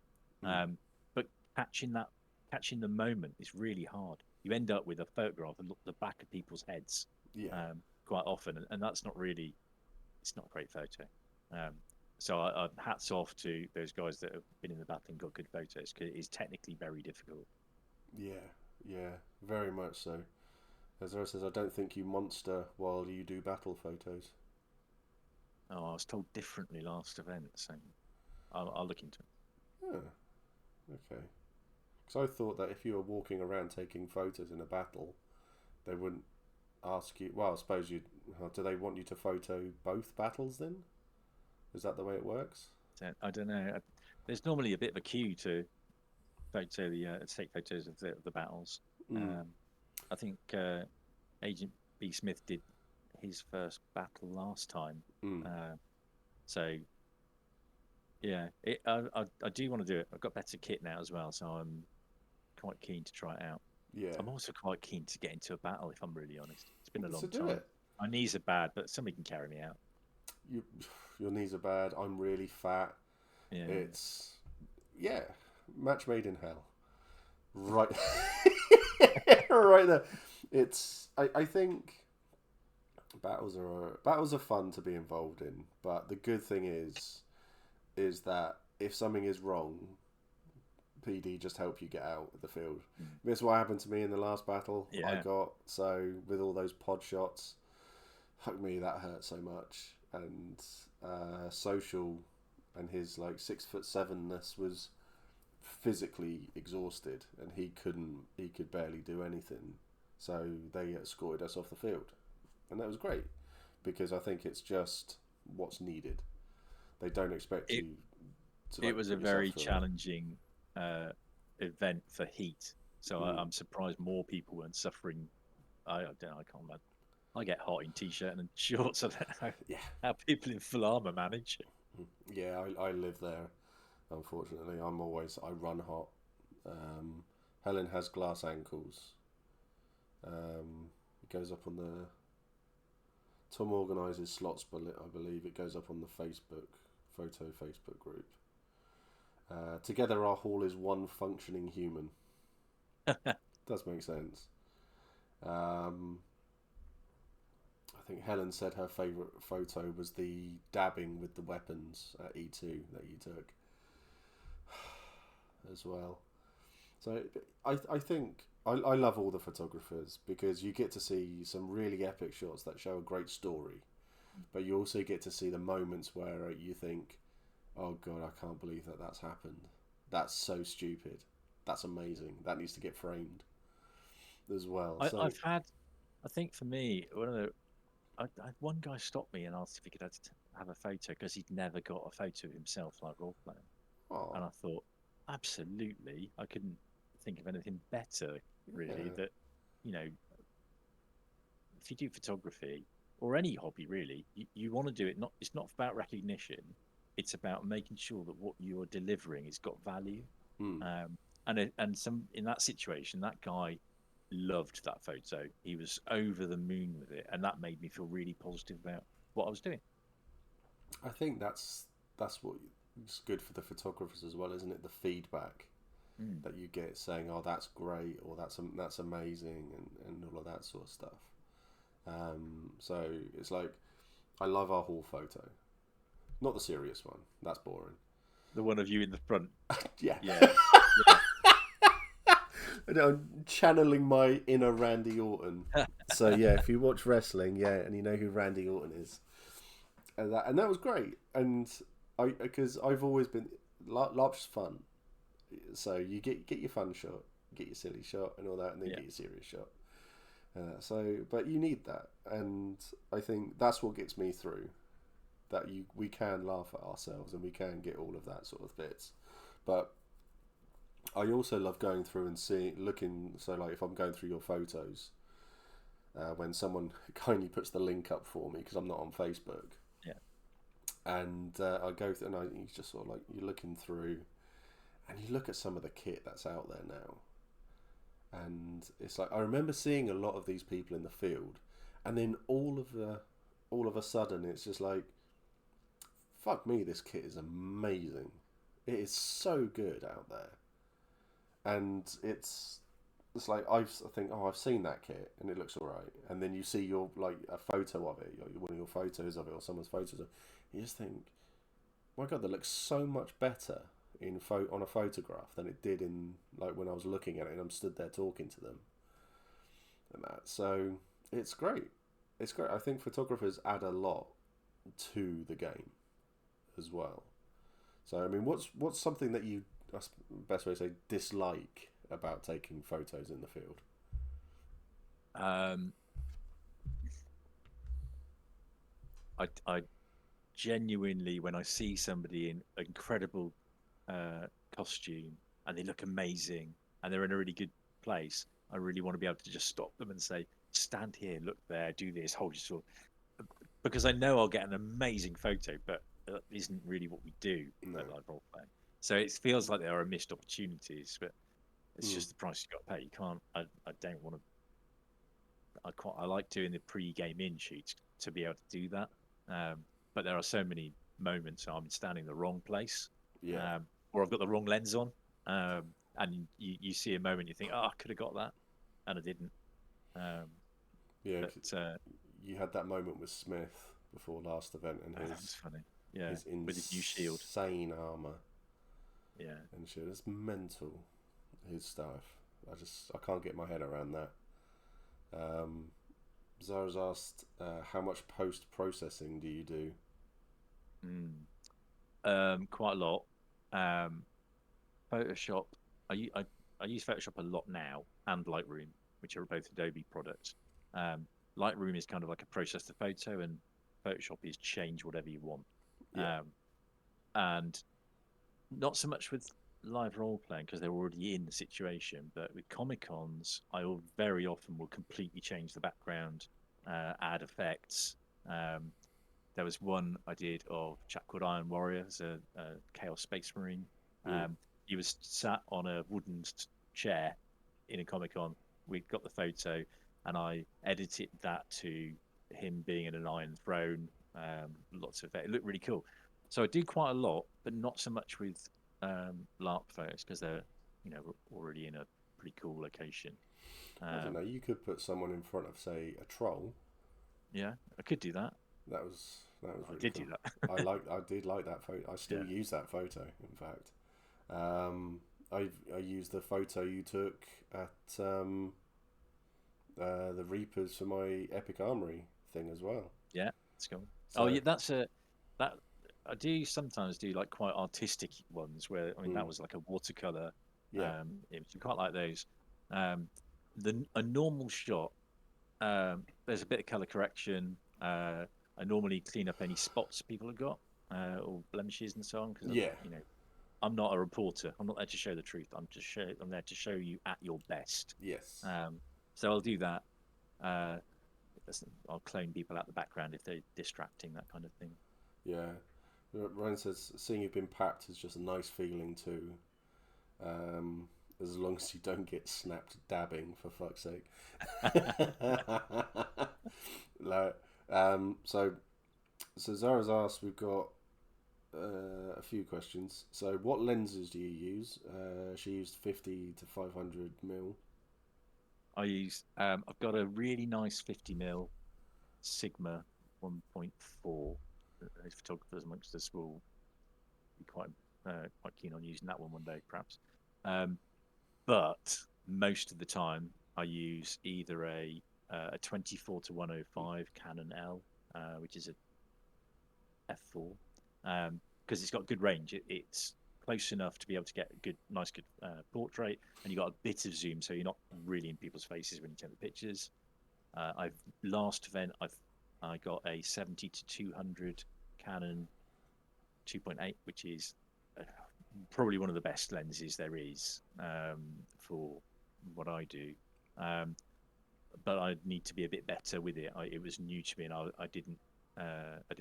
But catching the moment is really hard. You end up with a photograph of the back of people's heads quite often, and that's not really. It's not a great photo. So hats off to those guys that have been in the battle and got good photos, because it is technically very difficult. Yeah, very much so. Azura says, I don't think you monster while you do battle photos. Oh, I was told differently last event, so I'll look into it. Oh, okay. Because I thought that if you were walking around taking photos in a battle, they wouldn't ask you. Well, I suppose you. Do they want you to photo both battles then? Is that the way it works? I don't know. There's normally a bit of a queue to take photos of the battles. I think Agent B. Smith did his first battle last time. So yeah, I do want to do it. I've got better kit now as well, so I'm quite keen to try it out. Yeah. I'm also quite keen to get into a battle, if I'm really honest. It's been a long do time. It. My knees are bad, but somebody can carry me out. Your knees are bad. I'm really fat. Yeah. It's match made in hell. Right, right there. It's. I think battles are fun to be involved in, but the good thing is that if something is wrong, PD just help you get out of the field. This is what happened to me in the last battle. Yeah. I got with all those pod shots. Fuck me, that hurt so much. And Social and his like 6'7"ness was physically exhausted, and he could barely do anything. So they escorted us off the field, and that was great because I think it's just what's needed. They don't expect you to. It was a very challenging event for heat, so I'm surprised more people weren't suffering. I don't know. I can't imagine. I get hot in t-shirt and shorts. I don't know how people in full armor manage. Yeah, I live there. Unfortunately, I run hot. Helen has glass ankles. It goes up on the. Tom organises slots, but I believe it goes up on the Facebook group. Together, our hall is one functioning human. Does make sense. I think Helen said her favourite photo was the dabbing with the weapons at E2 that you took as well. So I think I love all the photographers because you get to see some really epic shots that show a great story, but you also get to see the moments where you think, oh God, I can't believe that's happened. That's so stupid. That's amazing. That needs to get framed as well. I think for me, one guy stopped me and asked if he could have a photo because he'd never got a photo of himself like role playing. And I thought, absolutely, I couldn't think of anything better, really. That, if you do photography or any hobby, really, you want to do it. It's not about recognition. It's about making sure that what you're delivering has got value. And some in that situation, that guy loved that photo. He was over the moon with it, and that made me feel really positive about what I was doing. I think that's what is good for the photographers as well, isn't it? The feedback that you get saying, "Oh, that's great," or "That's amazing," and all of that sort of stuff. So it's like, I love our hall photo, not the serious one. That's boring. The one of you in the front. Yeah. Yeah. Yeah. I'm channeling my inner Randy Orton. So yeah, if you watch wrestling, yeah, and you know who Randy Orton is, and that was great. And because I've always been, LARP's fun. So you get your fun shot, get your silly shot, and all that, and then get your serious shot. But you need that, and I think that's what gets me through. That we can laugh at ourselves, and we can get all of that sort of bits, but I also love going through and looking. So like, if I'm going through your photos, when someone kindly puts the link up for me because I'm not on Facebook, and I go through, and you just sort of like, you're looking through, and you look at some of the kit that's out there now, and it's like, I remember seeing a lot of these people in the field, and then all of a sudden it's just like, fuck me, this kit is amazing. It is so good out there. And it's like, I think, oh, I've seen that kit and it looks alright. And then you see a photo of it, one of your photos of it, or someone's photos of it. You just think, my God, that looks so much better on a photograph than it did in, like, when I was looking at it and I'm stood there talking to them. And that. So it's great. It's great. I think photographers add a lot to the game as well. So I mean, what's something that you, that's the best way to say, dislike about taking photos in the field? I genuinely, when I see somebody in incredible costume and they look amazing and they're in a really good place, I really want to be able to just stop them and say, stand here, look there, do this, hold your sword, because I know I'll get an amazing photo, but that isn't really what we do at live role playing. So it feels like there are missed opportunities, but it's just the price you got to pay. You can't. I don't want to. I like doing the pre-game in shoots to be able to do that. But there are so many moments I'm standing in the wrong place, or I've got the wrong lens on, and you see a moment, you think, oh, I could have got that, and I didn't. But, you had that moment with Smith before last event, and that was funny. Yeah, his with his new shield, insane armor. Yeah, and shit, it's mental. His stuff, I can't get my head around that. Zara's asked, how much post processing do you do? Quite a lot. Photoshop. I use Photoshop a lot now, and Lightroom, which are both Adobe products. Lightroom is kind of like a process the photo, and Photoshop is change whatever you want. And not so much with live role playing because they're already in the situation, but with Comic Cons, very often will completely change the background, add effects. There was one I did of a chap called Iron Warrior, as a Chaos Space Marine. He was sat on a wooden chair in a Comic Con. We got the photo, and I edited that to him being in an Iron Throne. Lots of effect. It looked really cool. So I do quite a lot, but not so much with LARP photos because they're already in a pretty cool location. I don't know. You could put someone in front of, say, a troll. Yeah, I could do that. That was really I did cool. do that. I did like that photo. I still use that photo. In fact, I used the photo you took at the Reapers for my Epic Armory thing as well. Yeah, that's cool. So, that. I do sometimes do like quite artistic ones where that was like a watercolor. It was quite like those. A normal shot, there's a bit of color correction. I normally clean up any spots people have got or blemishes and so on because I'm not a reporter. I'm not there to show the truth. I'm there to show you at your best. Yes. So I'll do that. I'll clone people out the background if they're distracting, that kind of thing. Yeah. Ryan says, seeing you've been papped is just a nice feeling too. as long as you don't get snapped dabbing, for fuck's sake. No, so Zara's asked, we've got a few questions. So what lenses do you use? She used 50 to 500 mil. I use. I've got a really nice 50mm Sigma 1.4. Photographers amongst us will be quite keen on using that one day, perhaps. But most of the time, I use either a 24 to 105 Canon L, which is a f4, because it's got good range. It's close enough to be able to get a good portrait, and you got a bit of zoom, so you're not really in people's faces when you take the pictures. Last event I got a 70 to 200 Canon 2.8, which is probably one of the best lenses there is for what I do. But I need to be a bit better with it. It was new to me, and I didn't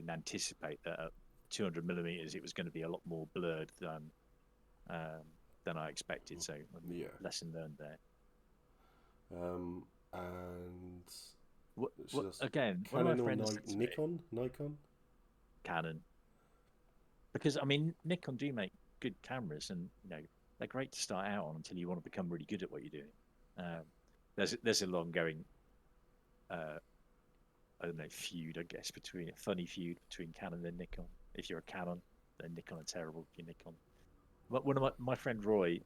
anticipate that at 200 millimeters it was going to be a lot more blurred than I expected. So Yeah. lesson learned there. And Again, Canon one of my or friends said to me, Nikon? Canon, because I mean Nikon do make good cameras, and they're great to start out on until you want to become really good at what you're doing. There's a long going I don't know, feud, I guess, a funny feud between Canon and Nikon. If you're a Canon, then Nikon are terrible if you're Nikon. But one of my friend Roy,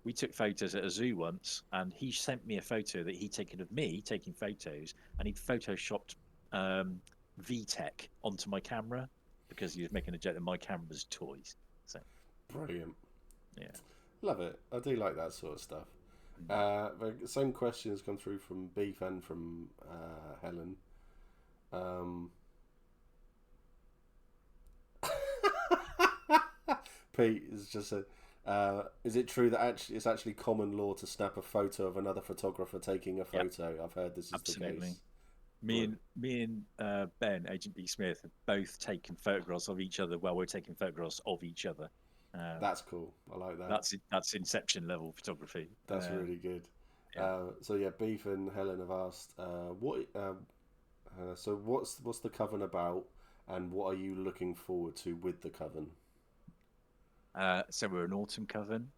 we took photos at a zoo once, and he sent me a photo that he'd taken of me taking photos, and he'd photoshopped VTech onto my camera because he was making a joke that my camera was toys. So Brilliant. yeah, Love it. I do like that sort of stuff. The same question has come through from Beef and from Helen. Pete has just said, is it true that it's actually common law to snap a photo of another photographer taking a photo? Yep. I've heard this is absolutely. The case. Me and Ben, Agent B Smith, have both taken photographs of each other while we're taking photographs of each other. That's cool. I like that. That's Inception level photography. That's really good. Yeah. So yeah, Beef and Helen have asked, so what's the Coven about, and what are you looking forward to with the Coven? So we're an autumn Coven.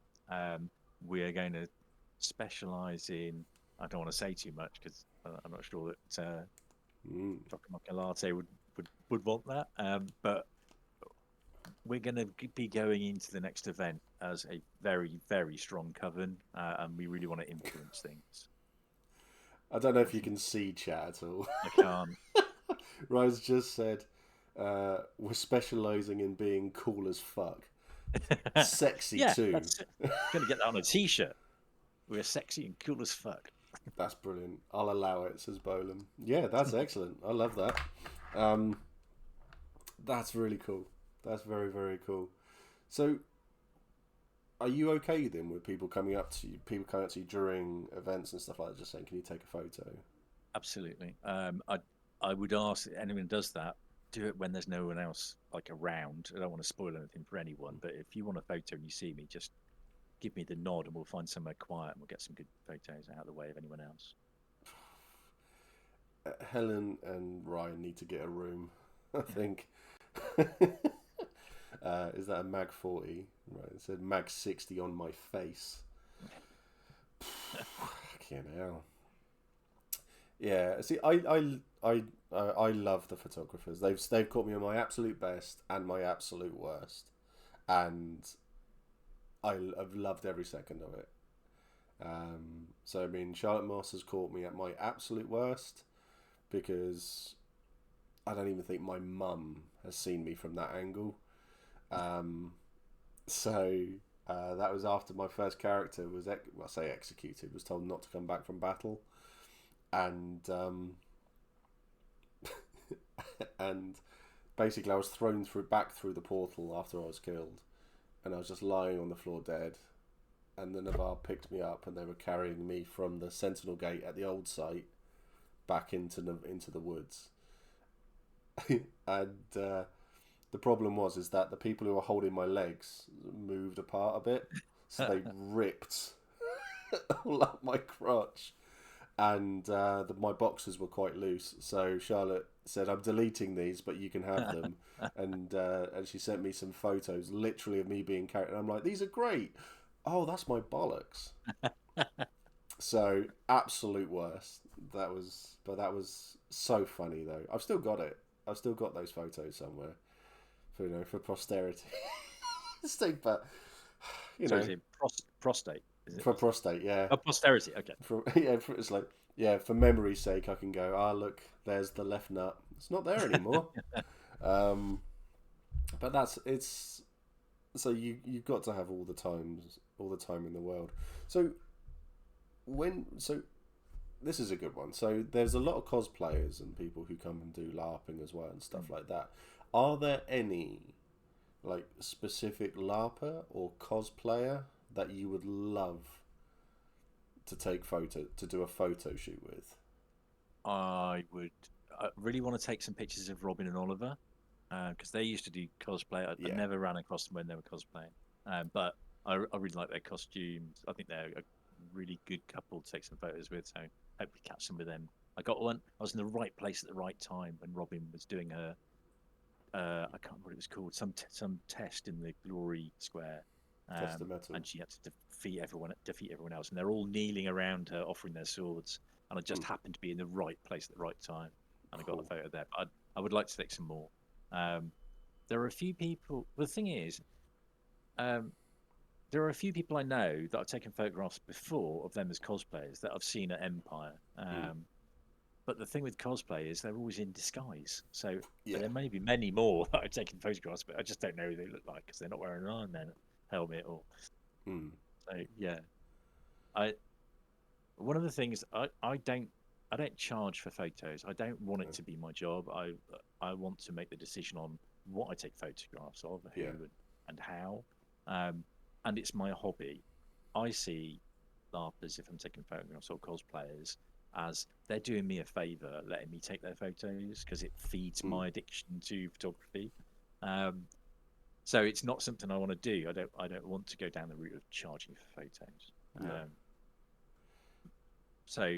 We're going to specialise in. I don't want to say too much because I'm not sure that Dr. Makalate would want that. But we're going to be going into the next event as a very, very strong Coven, and we really want to influence things. I don't know if you can see chat at all. I can't. Rose just said, we're specialising in being cool as fuck. Sexy too. Gonna get that on a t-shirt. We're sexy and cool as fuck. That's brilliant. I'll allow it, says Bolan. Yeah, that's excellent. I love that. That's really cool. That's very, very cool. So, are you okay then with people coming up to you during events and stuff like that, just saying, "Can you take a photo?" Absolutely. I would ask anyone who does that, do it when there's no one else around. I don't want to spoil anything for anyone, but if you want a photo and you see me, just give me the nod and we'll find somewhere quiet and we'll get some good photos out of the way of anyone else. Helen and Ryan need to get a room, I think. Is that a Mag 40? Right, it said Mag 60 on my face. Fucking hell. Yeah, see, I love the photographers. They've caught me on my absolute best and my absolute worst, and I've loved every second of it. So I mean, Charlotte Moss has caught me at my absolute worst because I don't even think my mum has seen me from that angle. So that was after my first character was executed, was told not to come back from battle. And and basically I was thrown back through the portal after I was killed, and I was just lying on the floor dead, and the Navarre picked me up and they were carrying me from the Sentinel Gate at the old site back into the woods. And the problem is that the people who were holding my legs moved apart a bit, so they ripped all up my crotch. And my boxers were quite loose, so Charlotte said, "I'm deleting these, but you can have them." And she sent me some photos, literally of me being carried. And I'm like, "These are great." Oh, that's my bollocks. So absolute worst. That was so funny though. I've still got it. I've still got those photos somewhere, for posterity. But Sorry, is it prostate? Is it for prostate, yeah. Oh, posterity. Okay. It's like, for memory's sake, I can go, look, there's the left nut. It's not there anymore. But so you've got to have all the time in the world. So this is a good one. So there's a lot of cosplayers and people who come and do LARPing as well and stuff like that. Are there any like specific LARPer or cosplayer that you would love to do a photo shoot with? I really want to take some pictures of Robin and Oliver because they used to do cosplay. I never ran across them when they were cosplaying, but I really like their costumes. I think they're a really good couple to take some photos with. So hopefully catch some with them. I was in the right place at the right time when Robin was doing her. I can't remember what it was called. Some test in the Glory Square. Test of metal. And she had to defeat everyone else, and they're all kneeling around her, offering their swords. And I just happened to be in the right place at the right time, and I got the photo there. But I would like to take some more. There are a few people. Well, the thing is, there are a few people I know that I've taken photographs before of them as cosplayers that I've seen at Empire. But the thing with cosplay is they're always in disguise. So there may be many more that I've taken photographs, but I just don't know who they look like because they're not wearing an Iron Man helmet or. So yeah, one of the things I don't charge for photos. I don't want it to be my job. I want to make the decision on what I take photographs of, who and how, and it's my hobby. I see LARPers, if I'm taking photographs or cosplayers, as they're doing me a favor letting me take their photos because it feeds my addiction to photography. So it's not something I want to do. I don't want to go down the route of charging for photos. No. So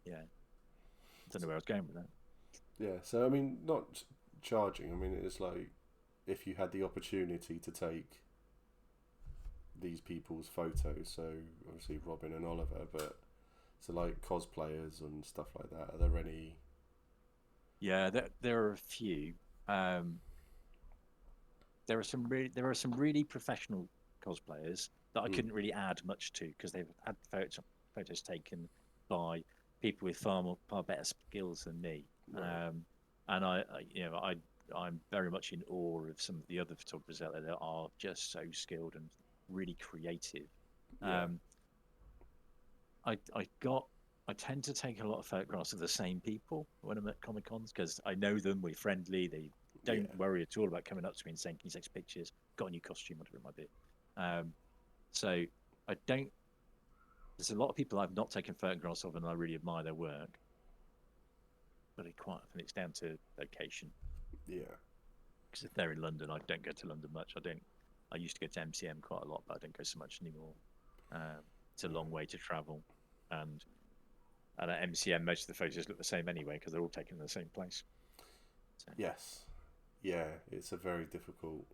yeah, I don't know where I was going with that. Yeah, so I mean, not charging. I mean, it's like if you had the opportunity to take these people's photos. So obviously Robin and Oliver, but so like cosplayers and stuff like that. Are there any? Yeah, there are a few. There are some really professional cosplayers that I couldn't really add much to because they've had photos taken by people with far better skills than me. Right. And I'm very much in awe of some of the other photographers out there that are just so skilled and really creative. Yeah. I tend to take a lot of photographs of the same people when I'm at Comic Cons because I know them, we're friendly, they don't worry at all about coming up to me and saying, "Can you take pictures? Got a new costume, whatever it might be." So I don't. There's a lot of people I've not taken photographs of, and I really admire their work. But quite often it's down to location. Yeah. Because if they're in London, I don't go to London much. I used to go to MCM quite a lot, but I don't go so much anymore. It's a long way to travel, and at MCM, most of the photos look the same anyway because they're all taken in the same place. So. Yes. Yeah, it's a very difficult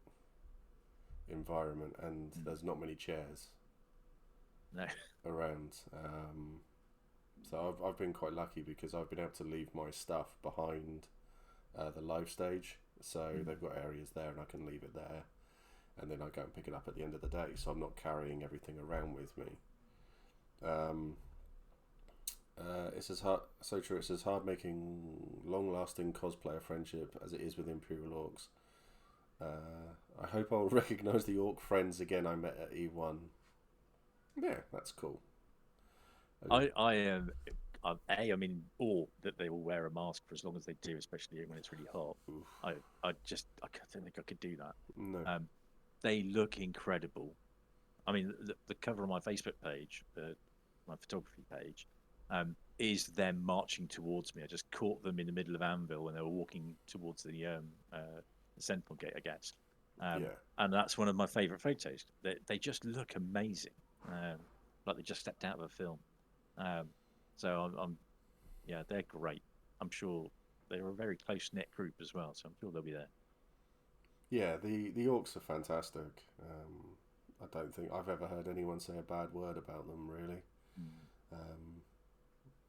environment, and there's not many chairs around. So I've been quite lucky because I've been able to leave my stuff behind the live stage. So they've got areas there, and I can leave it there, and then I go and pick it up at the end of the day. So I'm not carrying everything around with me. It says hard, so true. It says hard making long-lasting cosplayer friendship as it is with Imperial Orcs. I hope I'll recognise the orc friends again I met at E1. Yeah, that's cool. I'm in awe that they all wear a mask for as long as they do, especially when it's really hot. Oof. I don't think I could do that. No. They look incredible. I mean, the cover of my Facebook page, my photography page, is them marching towards me. I just caught them in the middle of Anvil when they were walking towards the Sentinel Gate, I guess. Yeah. And that's one of my favourite photos. They just look amazing, like they just stepped out of a film. So yeah, they're great. I'm sure they're a very close knit group as well, so I'm sure they'll be there. Yeah, the Orcs are fantastic. I don't think I've ever heard anyone say a bad word about them, really. Um,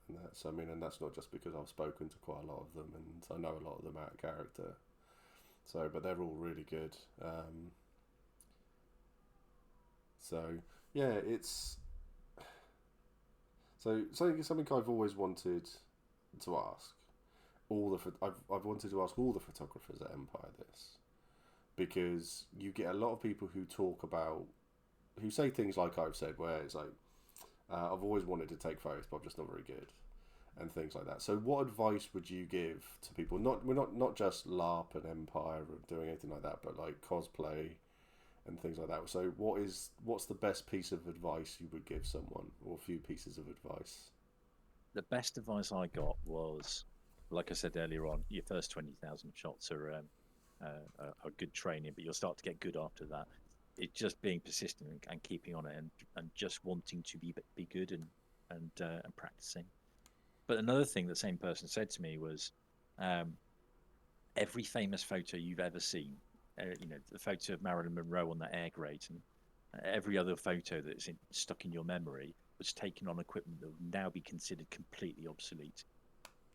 and that's, I mean, and that's not just because I've spoken to quite a lot of them, and I know a lot of them out of character. So, but they're all really good. So yeah, it's something I've always wanted to ask. I've wanted to ask all the photographers at Empire this, because you get a lot of people who talk about, who say things like I've said, where it's like, I've always wanted to take photos, but I'm just not very good, and things like that. So, what advice would you give to people? We're not just LARP and Empire or doing anything like that, but like cosplay and things like that. So, what's the best piece of advice you would give someone, or a few pieces of advice? The best advice I got was, like I said earlier on, your first 20,000 shots are good training, but you'll start to get good after that. It's just being persistent and keeping on it, and just wanting to be good and practicing. But another thing the same person said to me was, um, every famous photo you've ever seen, the photo of Marilyn Monroe on that air grate, and every other photo that's stuck in your memory was taken on equipment that would now be considered completely obsolete.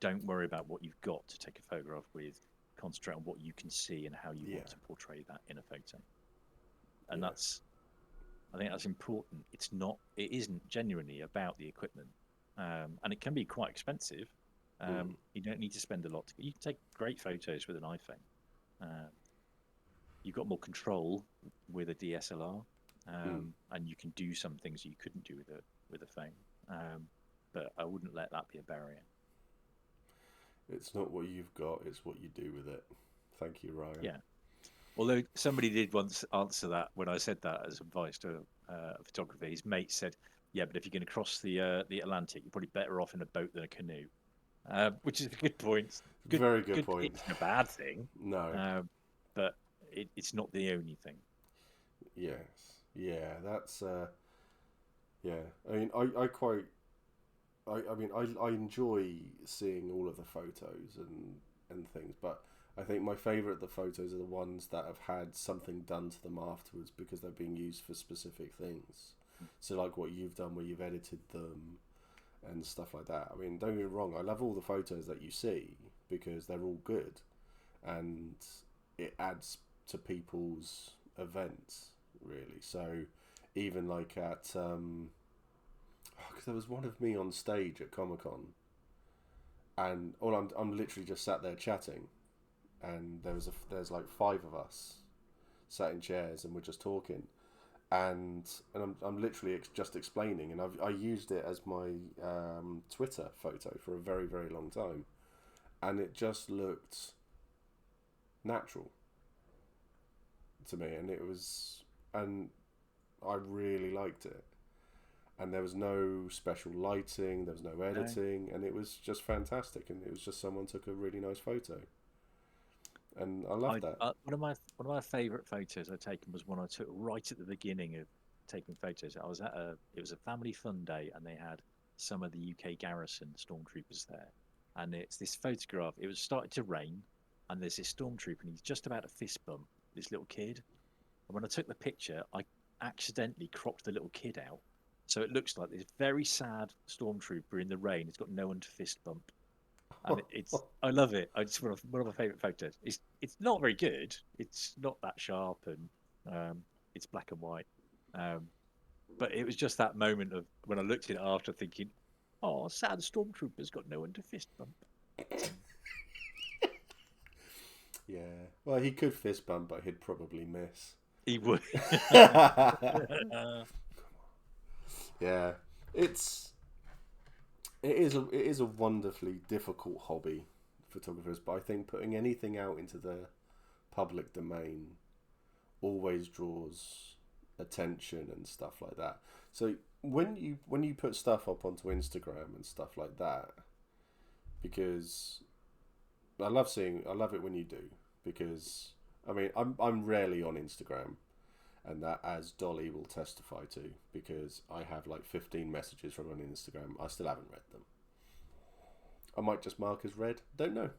Don't worry about what you've got to take a photograph with. Concentrate on what you can see and how you Yeah. want to portray that in a photo. And Yeah. I think that's important. It isn't genuinely about the equipment, and it can be quite expensive. You don't need to spend a lot. You can take great photos with an iPhone. Uh, you've got more control with a DSLR, and you can do some things you couldn't do with a phone. But I wouldn't let that be a barrier. It's not what you've got; it's what you do with it. Thank you, Ryan. Yeah. Although somebody did once answer that when I said that as advice to a photographer, his mate said, "Yeah, but if you're going to cross the Atlantic, you're probably better off in a boat than a canoe," which is a good point. Very good point. It's a bad thing, No. but it's not the only thing. Yes. Yeah. That's. Yeah. I mean, I quite. I mean, I enjoy seeing all of the photos and things, but I think my favourite of the photos are the ones that have had something done to them afterwards because they're being used for specific things. So like what you've done where you've edited them and stuff like that. I mean, don't get me wrong, I love all the photos that you see because they're all good and it adds to people's events, really. So even like at... because there was one of me on stage at Comic-Con and I'm literally just sat there chatting, and there's like 5 of us sat in chairs and we're just talking, and I'm literally just explaining, and I used it as my Twitter photo for a very, very long time, and it just looked natural to me, and I really liked it. And there was no special lighting, there was no editing, and it was just fantastic. And it was just someone took a really nice photo, and I love that. One of my favourite photos I've taken was one I took right at the beginning of taking photos. I was it was a family fun day, and they had some of the UK garrison stormtroopers there, and it's this photograph. It was starting to rain, and there's this stormtrooper, and he's just about to fist bump this little kid. And when I took the picture, I accidentally cropped the little kid out. So it looks like this very sad stormtrooper in the rain. It's got no one to fist bump, and I love it. It's one of my favourite photos. It's not very good. It's not that sharp, and it's black and white. But it was just that moment of when I looked at it after, thinking, "Oh, sad stormtrooper's got no one to fist bump." Yeah. Well, he could fist bump, but he'd probably miss. He would. Yeah, it is a wonderfully difficult hobby, photographers. But I think putting anything out into the public domain always draws attention and stuff like that. So when you put stuff up onto Instagram and stuff like that, because I love it when you do, because I mean, I'm rarely on Instagram, and that, as Dolly will testify to, because I have like 15 messages from on Instagram. I still haven't read them. I might just mark as read. Don't know.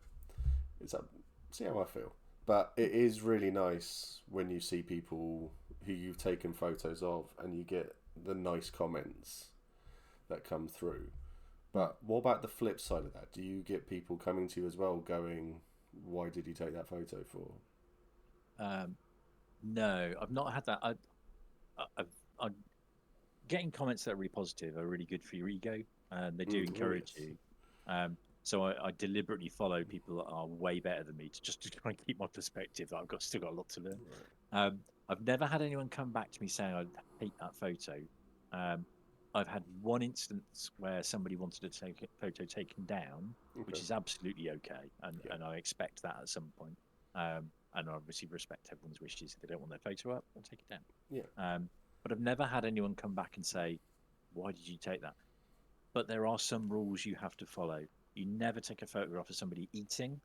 It's up. See how I feel. But it is really nice when you see people who you've taken photos of, and you get the nice comments that come through. But what about the flip side of that? Do you get people coming to you as well, going, "Why did you take that photo for?" No, I've not had that. I getting comments that are really positive are really good for your ego, and they do encourage yes. you. So I deliberately follow people that are way better than me to try and keep my perspective. That I've still got a lot to learn. I've never had anyone come back to me saying I hate that photo. I've had one instance where somebody wanted to take a photo taken down, which Okay. is absolutely okay, and, Yeah. and I expect that at some point. And I obviously respect everyone's wishes. If they don't want their photo up, they'll take it down. Yeah. But I've never had anyone come back and say, "Why did you take that?" But there are some rules you have to follow. You never take a photograph of somebody eating,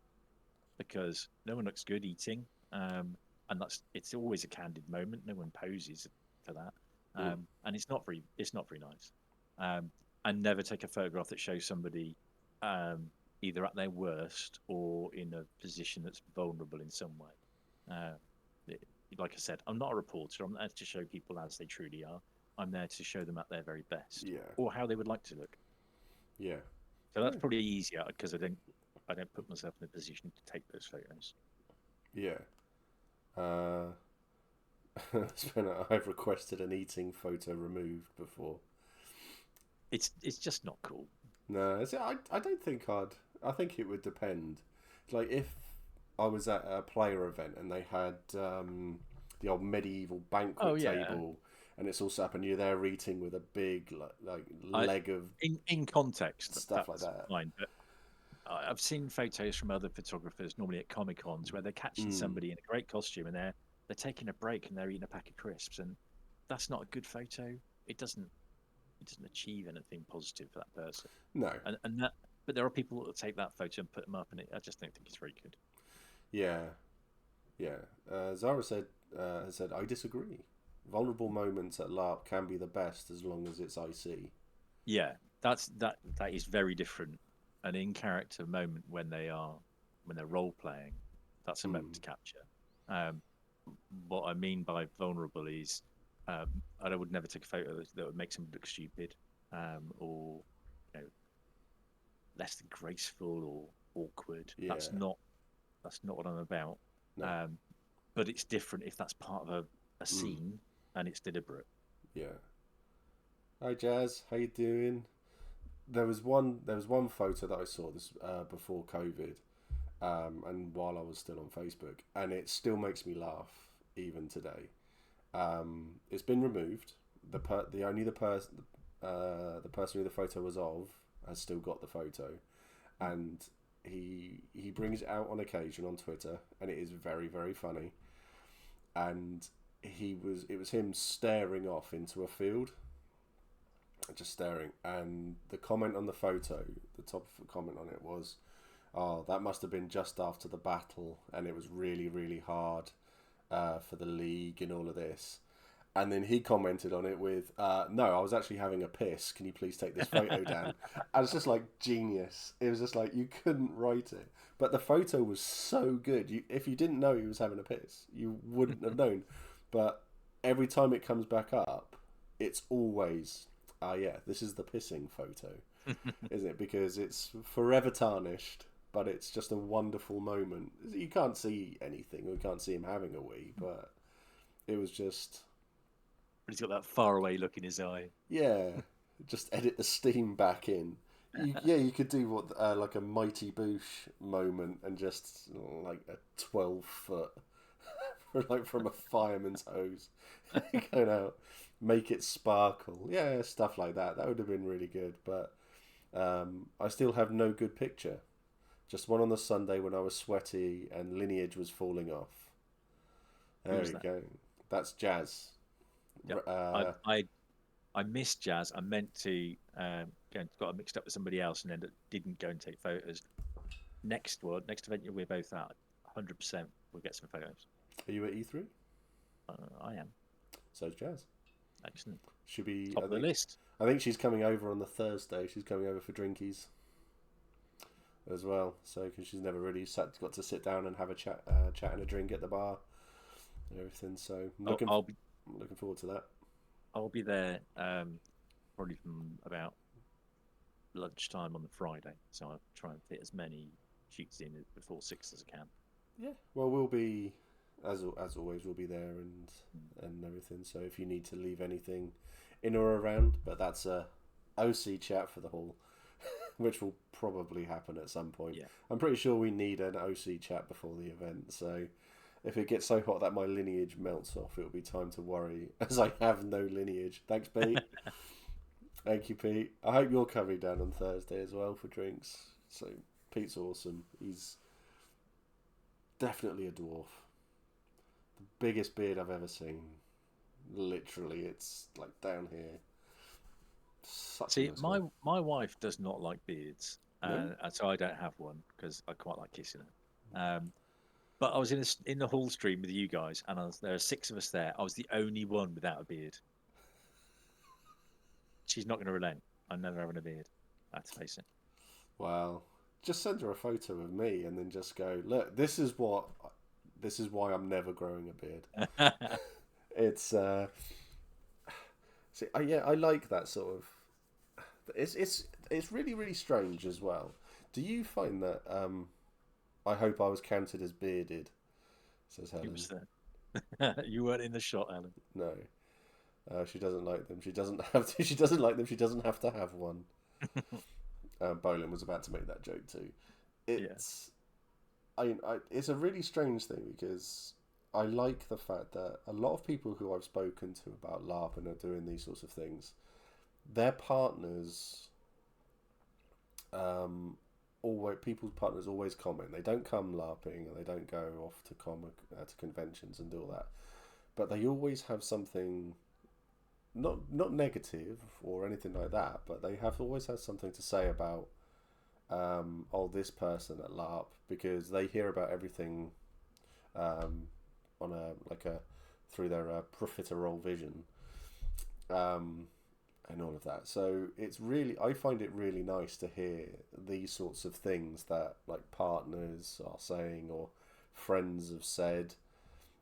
because no one looks good eating, and it's always a candid moment. No one poses for that, and it's not very nice. And never take a photograph that shows somebody either at their worst or in a position that's vulnerable in some way. Like I said, I'm not a reporter. I'm there to show people as they truly are. I'm there to show them at their very best, Yeah. or how they would like to look. Yeah. So that's Yeah. probably easier because I don't put myself in a position to take those photos. Yeah. I've requested an eating photo removed before. It's just not cool. No, I don't think I'd. I think it would depend. Like if I was at a player event and they had the old medieval banquet Oh yeah, table, and it's all set up, and you're there eating with a big like I, leg of in context stuff like that's that. fine. But I've seen photos from other photographers, normally at Comic Cons, where they're catching Mm, somebody in a great costume and they're taking a break and they're eating a pack of crisps, and that's not a good photo. It doesn't achieve anything positive for that person. no, And that, but there are people that will take that photo and put them up, and I just don't think it's very good. yeah, yeah. Zara has said, I disagree. Vulnerable moments at LARP can be the best as long as it's IC. Yeah, that is very different. An in character moment when they're role playing, that's a moment to capture. Um, what I mean by vulnerable is I would never take a photo that would make somebody look stupid, or you know, less than graceful or awkward. Yeah, That's not what I'm about. no, Um, but it's different if that's part of a mm, scene and it's deliberate. yeah. Hi Jazz, how you doing? There was one photo that I saw this before COVID, and while I was still on Facebook, and it still makes me laugh even today. It's been removed. The person who the photo was of has still got the photo, and he brings it out on occasion on Twitter, and it is very very funny. And it was him staring off into a field, just staring, and the comment on the photo, the top comment on it was, "Oh, that must have been just after the battle, and it was really really hard for the league and all of this." And then he commented on it with, "No, I was actually having a piss. Can you please take this photo down?" And it's just like genius. It was just like you couldn't write it, but the photo was so good. If you didn't know he was having a piss, you wouldn't have known. But every time it comes back up, it's always, yeah, this is the pissing photo, isn't it? Because it's forever tarnished, but it's just a wonderful moment. You can't see anything, or you can't see him having a wee, but it was just, But he's got that faraway look in his eye. yeah, just edit the steam back in. You could do what like a Mighty Boosh moment and just like a 12-foot, like from a fireman's hose, going out, make it sparkle. Yeah, stuff like that. That would have been really good. But I still have no good picture. Just one on the Sunday when I was sweaty and Lineage was falling off. Who There was you that? go. That's Jazz. Yeah, Uh, I missed Jazz. I meant to got mixed up with somebody else and didn't go and take photos. Next event we're both at, 100% we'll get some photos. Are you at E3? I am. So's Jazz. Excellent. Should be Top of the list. I think she's coming over on the Thursday. She's coming over for drinkies as well. So because she's never really got to sit down and have a chat and a drink at the bar and everything. So I'm looking forward to that. I'll be there probably from about lunchtime on the Friday. So I'll try and fit as many shoots in before 6 as I can. Yeah. Well, we'll be as always. We'll be there and everything. So if you need to leave anything in or around, but that's a OC chat for the hall, which will probably happen at some point. Yeah. I'm pretty sure we need an OC chat before the event. So if it gets so hot that my lineage melts off, it'll be time to worry, as I have no lineage. Thanks, Pete. Thank you, Pete. I hope you're coming down on Thursday as well for drinks. So Pete's awesome. He's definitely a dwarf. The biggest beard I've ever seen. Literally, it's like down here. See, my wife does not like beards, and so I don't have one because I quite like kissing her. But I was in the hall stream with you guys, and there are 6 of us there. I was the only one without a beard. She's not going to relent. I'm never having a beard. I have to face it. Well, just send her a photo of me, and then just go, look, this is why I'm never growing a beard. It's see, I like that sort of. It's really, really strange as well. Do you find that? I hope I was counted as bearded, says Helen. You was there. You weren't in the shot, Helen. No, she doesn't like them. She doesn't have to. She doesn't like them. She doesn't have to have one. Bolin was about to make that joke too. It's, it's a really strange thing because I like the fact that a lot of people who I've spoken to about LARP and are doing these sorts of things, their partners, people's partners always comment. They don't come LARPing and they don't go off to to conventions and do all that, but they always have something, not negative or anything like that, but they always have something to say about this person at LARP, because they hear about everything on through their profiterole vision, and all of that. So I find it really nice to hear these sorts of things that like partners are saying or friends have said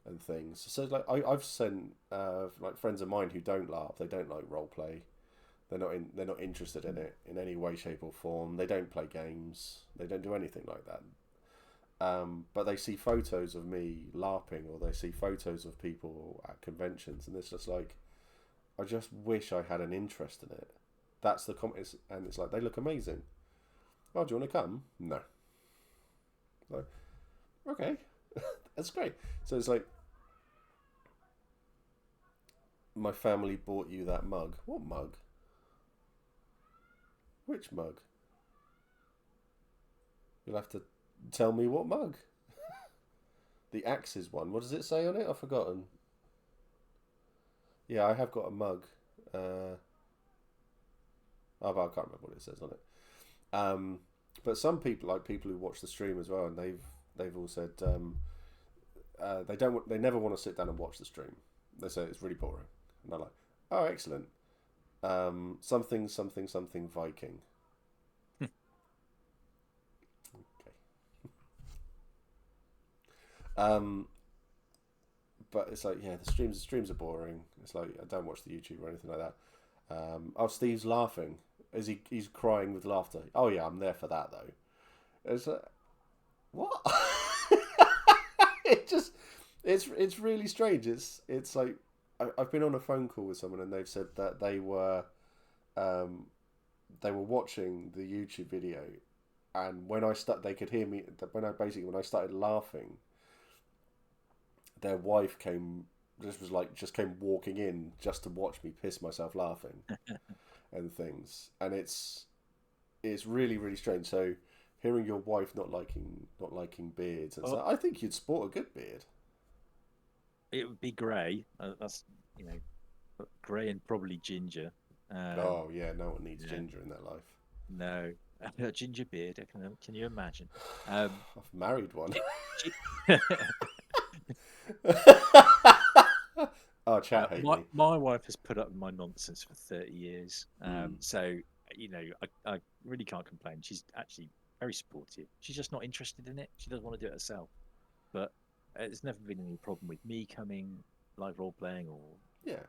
and things. So like I've sent like friends of mine who don't LARP, they don't like role play, they're not interested in it in any way, shape or form. They don't play games, they don't do anything like that. But they see photos of me LARPing, or they see photos of people at conventions, and it's just like, I just wish I had an interest in it. That's the comment, and it's like, they look amazing. Oh, do you want to come? No. Like, okay, that's great. So it's like, my family bought you that mug. What mug? Which mug? You'll have to tell me what mug. The Axes one. What does it say on it? I've forgotten. Yeah, I have got a mug. But I can't remember what it says on it. But some people, like people who watch the stream as well, and they've all said they never want to sit down and watch the stream. They say it's really boring, and they're like, oh, excellent. Something Viking. But it's like, yeah, the streams are boring. It's like, I don't watch the YouTube or anything like that. Steve's laughing. He's crying with laughter. Oh yeah, I'm there for that though. It's like, what? It's really strange. It's like, I've been on a phone call with someone and they've said that they were watching the YouTube video, and when they could hear me when I started laughing, their wife came walking in just to watch me piss myself laughing and things. And it's really, really strange. So hearing your wife not liking beards, and so I think you'd sport a good beard. It would be grey. That's grey and probably ginger. Oh yeah, no one needs ginger in their life. No, a ginger beard. Can you imagine? I've married one. Oh, chat hate me. my wife has put up with my nonsense for 30 years. Mm. So, I really can't complain. She's actually very supportive. She's just not interested in it. She doesn't want to do it herself. But there's never been any problem with me coming live role playing or Yeah.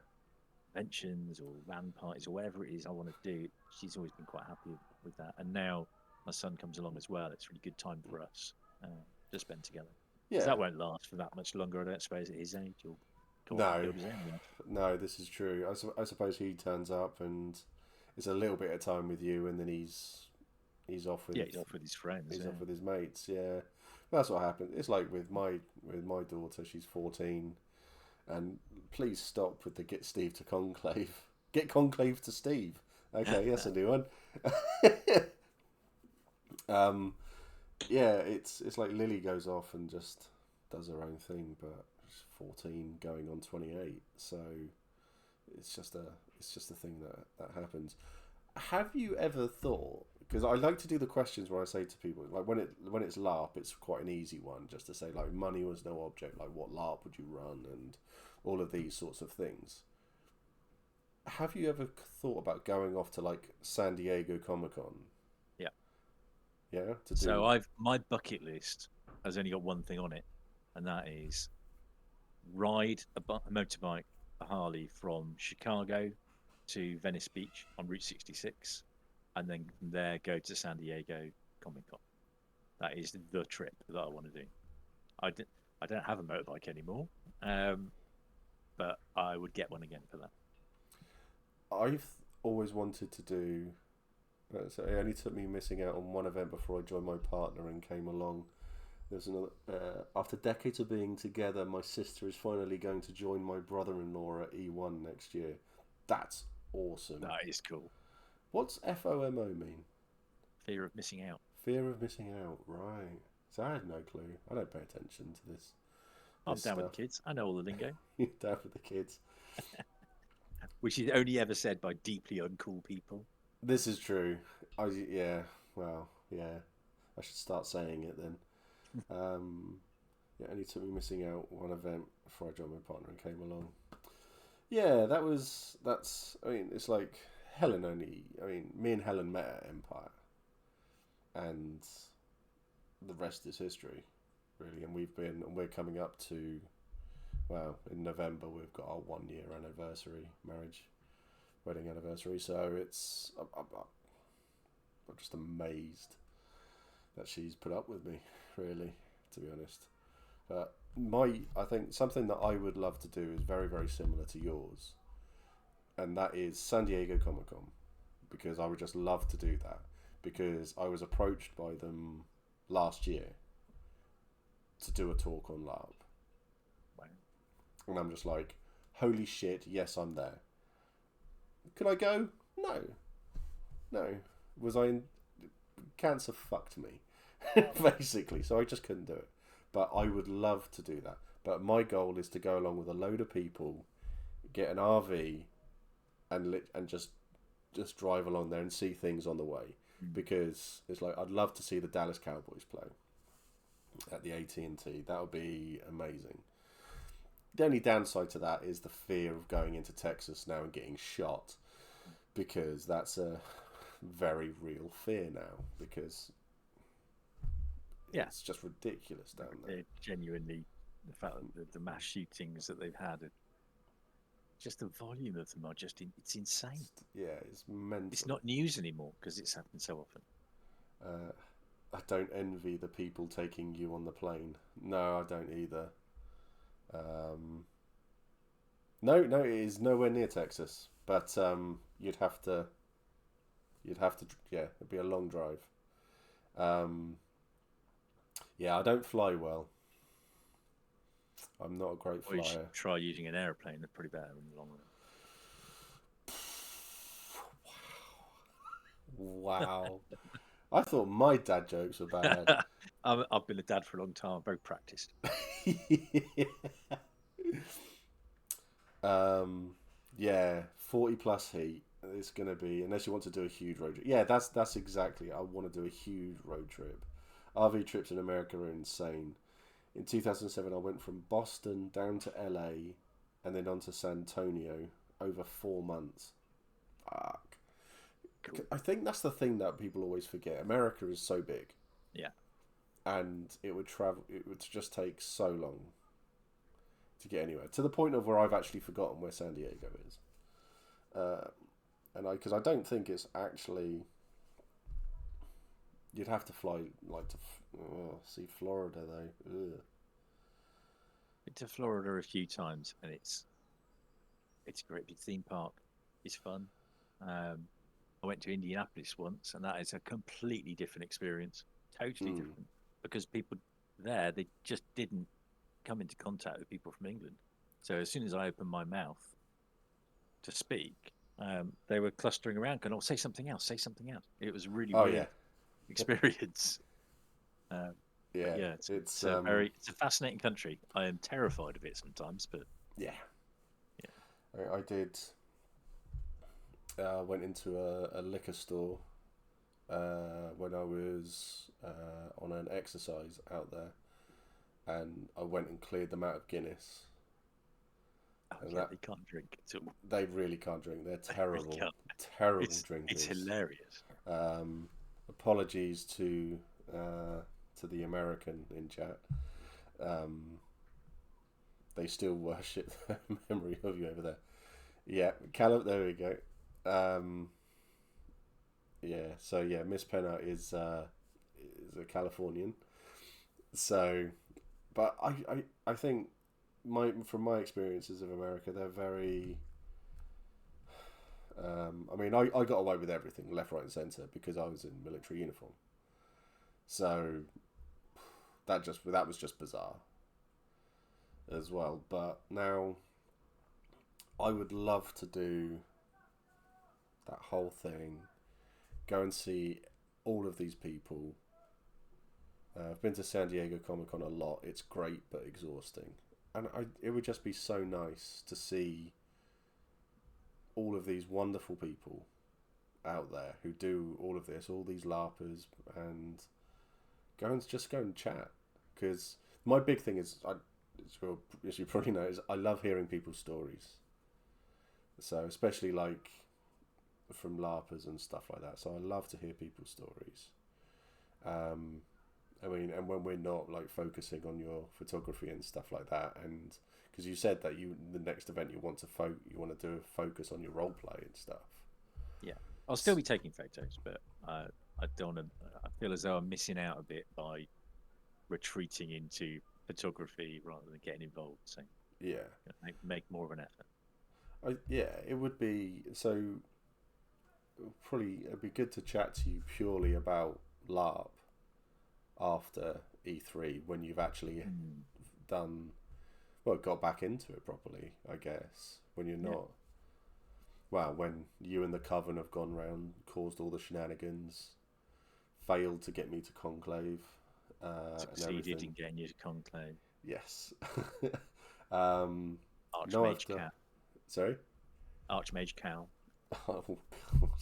conventions or LAN parties or whatever it is I want to do. She's always been quite happy with that. And now my son comes along as well. It's a really good time for us to spend together. Because Yeah. that won't last for that much longer, I don't suppose, at his age. Or No. build his own life. No, this is true. I suppose he turns up and it's a little bit of time with you, and then he's off with He's off with his friends. he's Yeah. off with his mates. Yeah, that's what happened. It's like with my daughter. She's 14, and please stop with the get Steve to Conclave. Get Conclave to Steve. Okay, that's a new one. Yeah, it's like Lily goes off and just does her own thing, but she's 14 going on 28, so it's just a thing that happens. Have you ever thought? Because I like to do the questions where I say to people, like when it's LARP, it's quite an easy one, just to say like money was no object, like what LARP would you run, and all of these sorts of things. Have you ever thought about going off to like San Diego Comic-Con? Yeah. Yeah. So my bucket list has only got one thing on it, and that is ride a motorbike, a Harley from Chicago to Venice Beach on Route 66, and then from there go to San Diego Comic Con. That is the trip that I want to do. I don't have a motorbike anymore, but I would get one again for that. I've always wanted to do. So it only took me missing out on one event before I joined my partner and came along. There's another. After decades of being together, my sister is finally going to join my brother-in-law at E1 next year. That's awesome. That is cool. What's FOMO mean? Fear of missing out. Fear of missing out, right. So I had no clue. I don't pay attention to this. I'm down with the kids. I know all the lingo. You're down with the kids. Which is only ever said by deeply uncool people. This is true. Yeah, I should start saying it then. Yeah, only took me missing out one event before I joined my partner and came along. Yeah, that's. I mean, it's like Helen only. I mean, me and Helen met at Empire, and the rest is history, really. And we're coming up to, well, in November we've got our 1 year anniversary, wedding anniversary. So it's I'm just amazed that she's put up with me, really, to be honest. But I think something that I would love to do is very, very similar to yours, and that is San Diego Comic-Con, because I would just love to do that, because I was approached by them last year to do a talk on LARP. Wow. And I'm just like, holy shit, yes, I'm there. Could I go? No. Was I in... Cancer fucked me, basically, so I just couldn't do it. But I would love to do that. But my goal is to go along with a load of people, get an RV, and just drive along there and see things on the way. Because it's like, I'd love to see the Dallas Cowboys play at the AT&T. That would be amazing. The only downside to that is the fear of going into Texas now and getting shot, because that's a very real fear now, because it's just ridiculous down there. They're genuinely, the fact that the mass shootings that they've had, just the volume of them are just, it's insane. It's mental. It's not news anymore because it's happened so often. I don't envy the people taking you on the plane. No, I don't either. No, it is nowhere near Texas, but you'd have to, it'd be a long drive. Yeah, I don't fly well. I'm not a great Or you flyer. should try using an aeroplane. They're pretty better in the long run. Wow. I thought my dad jokes were bad. I've been a dad for a long time. I'm very practiced. Yeah, 40 plus heat. It's going to be, unless you want to do a huge road trip. Yeah, that's exactly. I want to do a huge road trip. RV trips in America are insane. In 2007, I went from Boston down to LA and then on to San Antonio over 4 months. Fuck. Cool. I think that's the thing that people always forget. America is so big. Yeah. And it would just take so long to get anywhere, to the point of where I've actually forgotten where San Diego is. Because I don't think it's actually. You'd have to fly to see Florida though. Ugh. Been to Florida a few times, and it's a great big theme park. It's fun. I went to Indianapolis once, and that is a completely different experience. Totally different, because people there, they just didn't come into contact with people from England. So as soon as I opened my mouth to speak, they were clustering around, going, "Oh, say something else, say something else." It was a really weird experience. Yeah, it's a fascinating country. I am terrified of it sometimes, but yeah. I did. Went into a liquor store when I was on an exercise out there, and I went and cleared them out of Guinness. They can't drink at all. They really can't drink. They're terrible, Really terrible drinkers. It's hilarious. Apologies to the American in chat. They still worship the memory of you over there. Yeah, Callum. There we go. Miss Penna is a Californian. So, but I think from my experiences of America, they're very. I got away with everything, left, right, and centre, because I was in military uniform. So that was just bizarre as well. But now I would love to do that whole thing, go and see all of these people. I've been to San Diego Comic-Con a lot. It's great but exhausting, and it would just be so nice to see all of these wonderful people out there who do all of this, all these LARPers, and go and chat. Because my big thing is, as you probably know, is I love hearing people's stories. So especially like from LARPers and stuff like that. So I love to hear people's stories. And when we're not like focusing on your photography and stuff like that, and because you said that the next event you want to do a focus on your role play and stuff. Yeah, I'll still be taking photos, but I don't want to. I feel as though I'm missing out a bit by retreating into photography rather than getting involved. So yeah, make more of an effort. It would be so. Probably it'd be good to chat to you purely about LARP after E3 when you've actually got back into it properly, I guess. When you're not, when you and the Coven have gone round, caused all the shenanigans, failed to get me to Conclave, succeeded in getting you to Conclave. Yes. Archmage Cal. Sorry? Archmage Cal. Oh, God.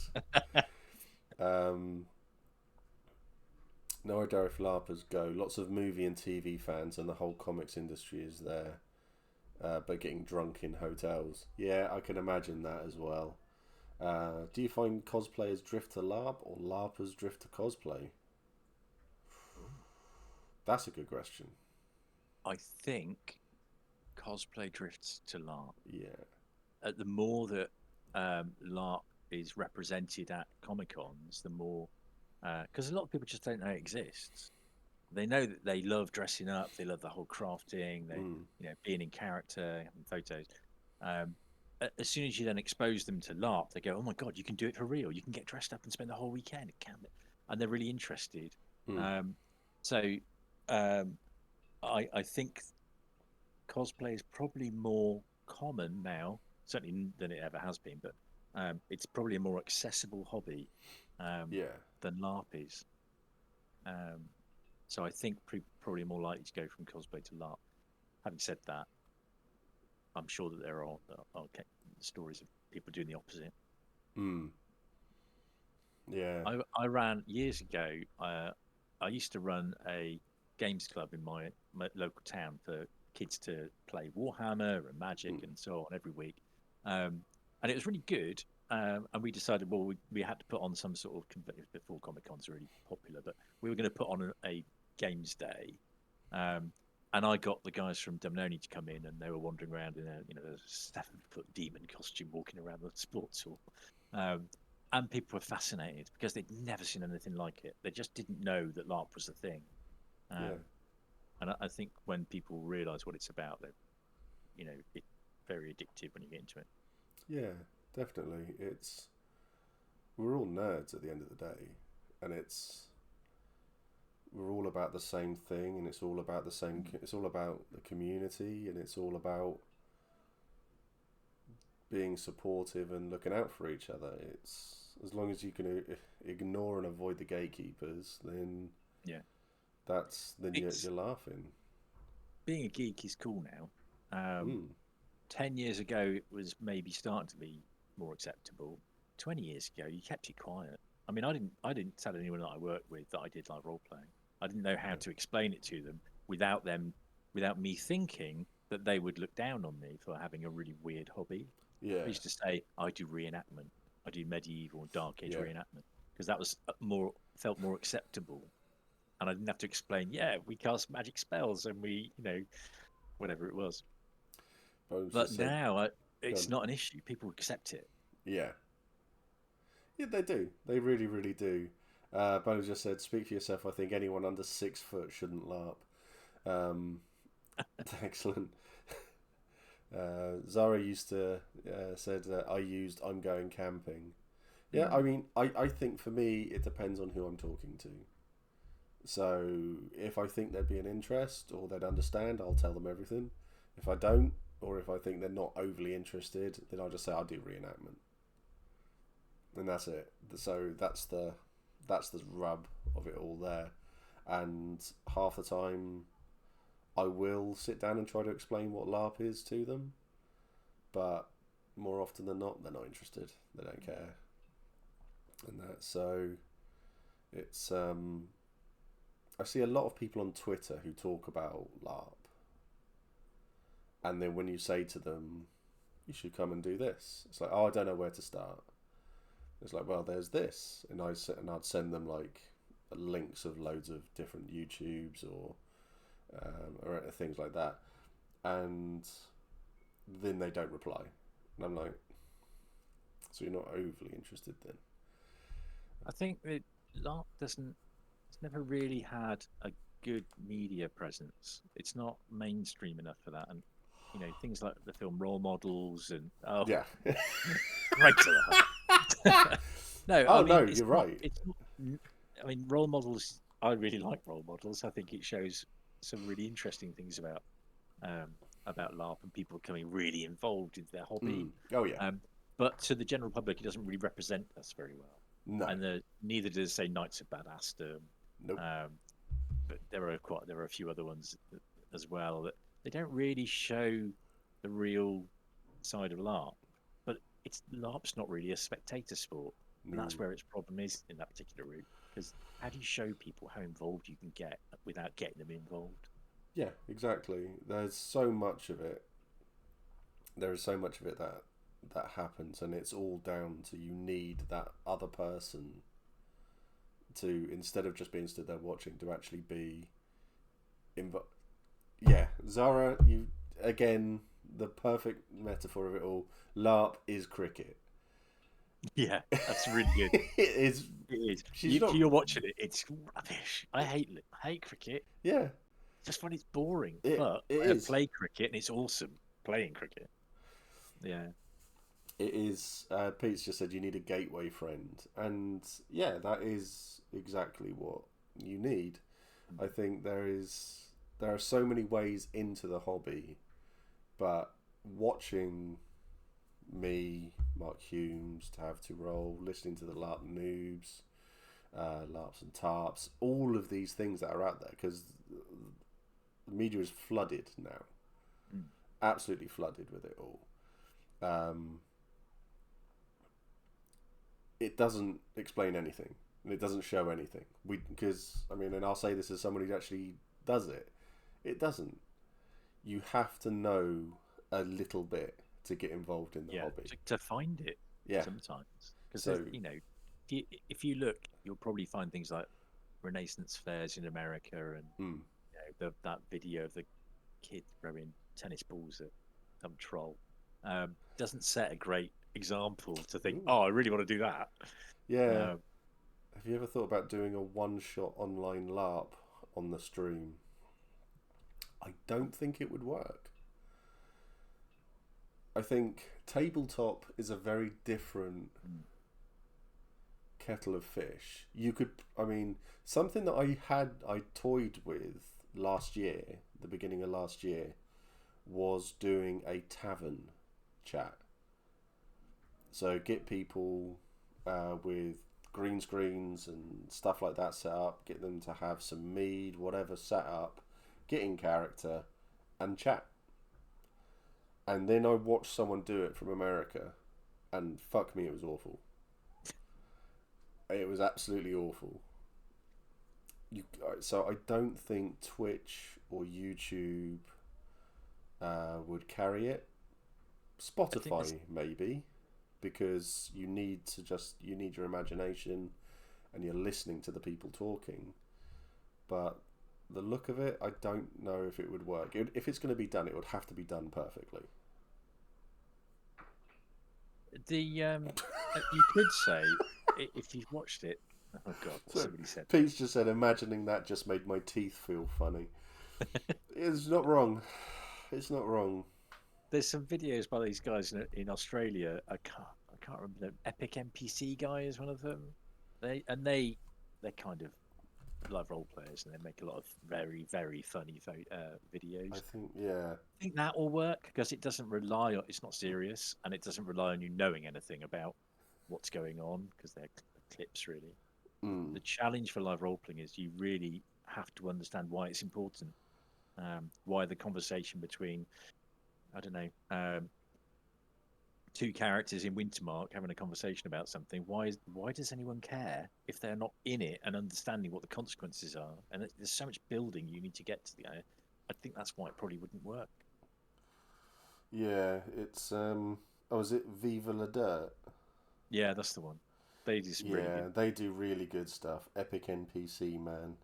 No idea if LARPers go. Lots of movie and TV fans, and the whole comics industry is there, but getting drunk in hotels. Yeah, I can imagine that as well. Do you find cosplayers drift to LARP or LARPers drift to cosplay? That's a good question. I think cosplay drifts to LARP. Yeah. The more that LARP is represented at Comic-Cons, the more... Because a lot of people just don't know it exists. They know that they love dressing up, they love the whole crafting, they being in character, having photos. As soon as you then expose them to LARP, they go, "Oh my god, you can do it for real! You can get dressed up and spend the whole weekend." And they're really interested. I think cosplay is probably more common now, certainly than it ever has been, but it's probably a more accessible hobby than LARP is. So I think probably more likely to go from cosplay to LARP. Having said that, I'm sure that there are stories of people doing the opposite. Yeah. I ran years ago. I used to run a games club in my local town for kids to play Warhammer and Magic and so on every week, and it was really good. And we decided, well, we had to put on some sort of before Comic Con's really popular, but we were going to put on a games day. And I got the guys from Dumnoni to come in, and they were wandering around in a 7-foot demon costume, walking around the sports hall. And people were fascinated because they'd never seen anything like it. They just didn't know that LARP was a thing. And I think when people realise what it's about, it's very addictive when you get into it. Yeah, definitely. We're all nerds at the end of the day, and we're all about the same thing, and it's all about it's all about the community, and it's all about being supportive and looking out for each other. It's as long as you can ignore and avoid the gatekeepers, then you're laughing. Being a geek is cool now. 10 years ago, it was maybe starting to be more acceptable. 20 years ago, you kept it quiet. I mean, I didn't tell anyone that I worked with that I did live role playing. I didn't know how to explain it to them without me thinking that they would look down on me for having a really weird hobby. Yeah. I used to say I do reenactment. I do medieval and dark age reenactment because that was felt more acceptable, and I didn't have to explain. Yeah, we cast magic spells and we, whatever it was. But now it's not an issue. People accept it. Yeah. Yeah, they do. They really, really do. Bo just said, "Speak for yourself. I think anyone under 6 foot shouldn't LARP." Excellent. Zara used to said I used "I'm going camping." Yeah, I mean, I think for me it depends on who I'm talking to. So if I think there'd be an interest or they'd understand, I'll tell them everything. If I don't, or if I think they're not overly interested, then I'll just say I'll do reenactment, and that's it. So that's the rub of it all there. And half the time I will sit down and try to explain what LARP is to them, but more often than not, they're not interested. They don't care. And so it's I see a lot of people on Twitter who talk about LARP, and then when you say to them, you should come and do this, it's like, oh, I don't know where to start. It's like, well, there's this, and I'd send them like links of loads of different YouTubes or things like that, and then they don't reply, and I'm like, so you're not overly interested then? I think that LARP it's never really had a good media presence. It's not mainstream enough for that, and things like the film Role Models and yeah, right to that. No, you're right. It's not, I mean, Role Models. I really like Role Models. I think it shows some really interesting things about LARP and people becoming really involved in their hobby. Oh yeah. But to the general public, it doesn't really represent us very well. No. And neither does, say, Knights of Badassdom. Nope. But there are a few other ones as well that they don't really show the real side of LARP. But LARP's not really a spectator sport, and that's where its problem is in that particular route. Because how do you show people how involved you can get without getting them involved? Yeah, exactly. There's so much of it. There is so much of it that happens, and it's all down to you need that other person to, instead of just being stood there watching, to actually be yeah, Zara, you again, the perfect metaphor of it all. LARP is cricket. Yeah, that's really good. It is. You're watching it. It's rubbish. I hate cricket. Yeah, just find it's boring. It I is. play cricket and it's awesome playing cricket. Yeah. It is. Pete's just said you need a gateway friend, and yeah, that is exactly what you need. I think there are so many ways into the hobby, but watching me, Mark Humes, to have to roll, listening to the LARP noobs, LARPs and tarps, all of these things that are out there, because the media is flooded now, absolutely flooded with it all. It doesn't explain anything, and it doesn't show anything. Because I mean, and I'll say this as someone who actually does it? It doesn't. You have to know a little bit to get involved in the hobby. to find it Yeah. sometimes. Because, So- you know, if you look, you'll probably find things like Renaissance fairs in America and Mm. you know, that video of the kid throwing tennis balls at some troll. Doesn't set a great example to think, Ooh. oh, I really want to do that. Yeah. Have you ever thought about doing a one-shot online LARP on the stream? I don't think it would work. I think tabletop is a very different kettle of fish. You could, I mean, something that I toyed with last year, the beginning of last year, was doing a tavern chat. So get people with green screens and stuff like that set up, get them to have some mead, whatever set up, get in character and chat. And then I watched someone do it from America, and fuck me, it was awful. It was absolutely awful. So I don't think Twitch or YouTube would carry it. Spotify maybe, because you need your imagination, and you're listening to the people talking. But the look of it, I don't know if it would work. If it's going to be done, it would have to be done perfectly. You could say if you've watched it. Oh God, what somebody said. Pete's just said, imagining that just made my teeth feel funny. It's not wrong. It's not wrong. There's some videos by these guys in Australia. I can't remember them. Epic NPC guy is one of them. They're kind of live role players, and they make a lot of very, very funny videos. I think that will work because it doesn't rely on, it's not serious, and it doesn't rely on you knowing anything about what's going on because they're clips really. The challenge for live role playing is you really have to understand why it's important, why the conversation between, I don't know, two characters in Wintermark having a conversation about something. Why does anyone care if they're not in it and understanding what the consequences are? And there's so much building you need to get to the. I think that's why it probably wouldn't work. Yeah, it's is it Viva La Dirt? Yeah, that's the one. They do really good. They do really good stuff. Epic NPC, man.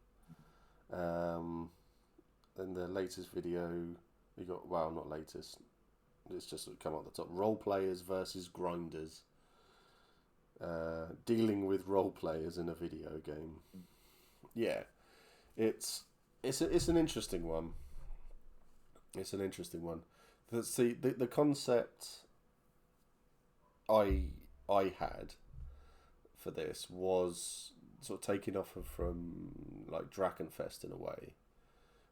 And the latest video we got, well, not latest. It's just come up the top. Role players versus grinders. Dealing with role players in a video game. Yeah, it's an interesting one. It's an interesting one. See, the concept I had for this was sort of taken off from like Drakenfest in a way,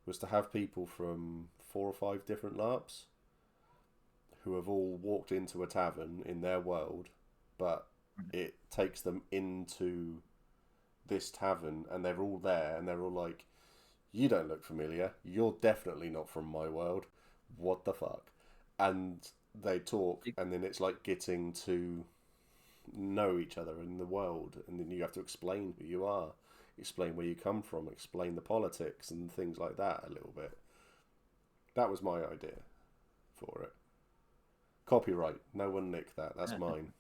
was to have people from 4 or 5 different LARPs who have all walked into a tavern in their world, but it takes them into this tavern and they're all there and they're all like, you don't look familiar, you're definitely not from my world, what the fuck? And they talk, and then it's like getting to know each other in the world, and then you have to explain who you are, explain where you come from, explain the politics and things like that a little bit. That was my idea for it. Copyright, no one nick that, that's mine.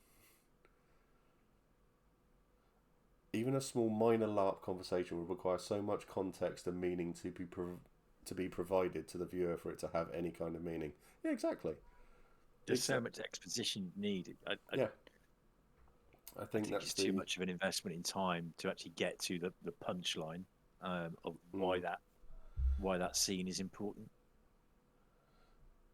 Even a small minor LARP conversation would require so much context and meaning to be provided to the viewer for it to have any kind of meaning. Yeah, exactly. There's so much exposition needed. I think that's it's too much of an investment in time to actually get to the punchline of why that scene is important.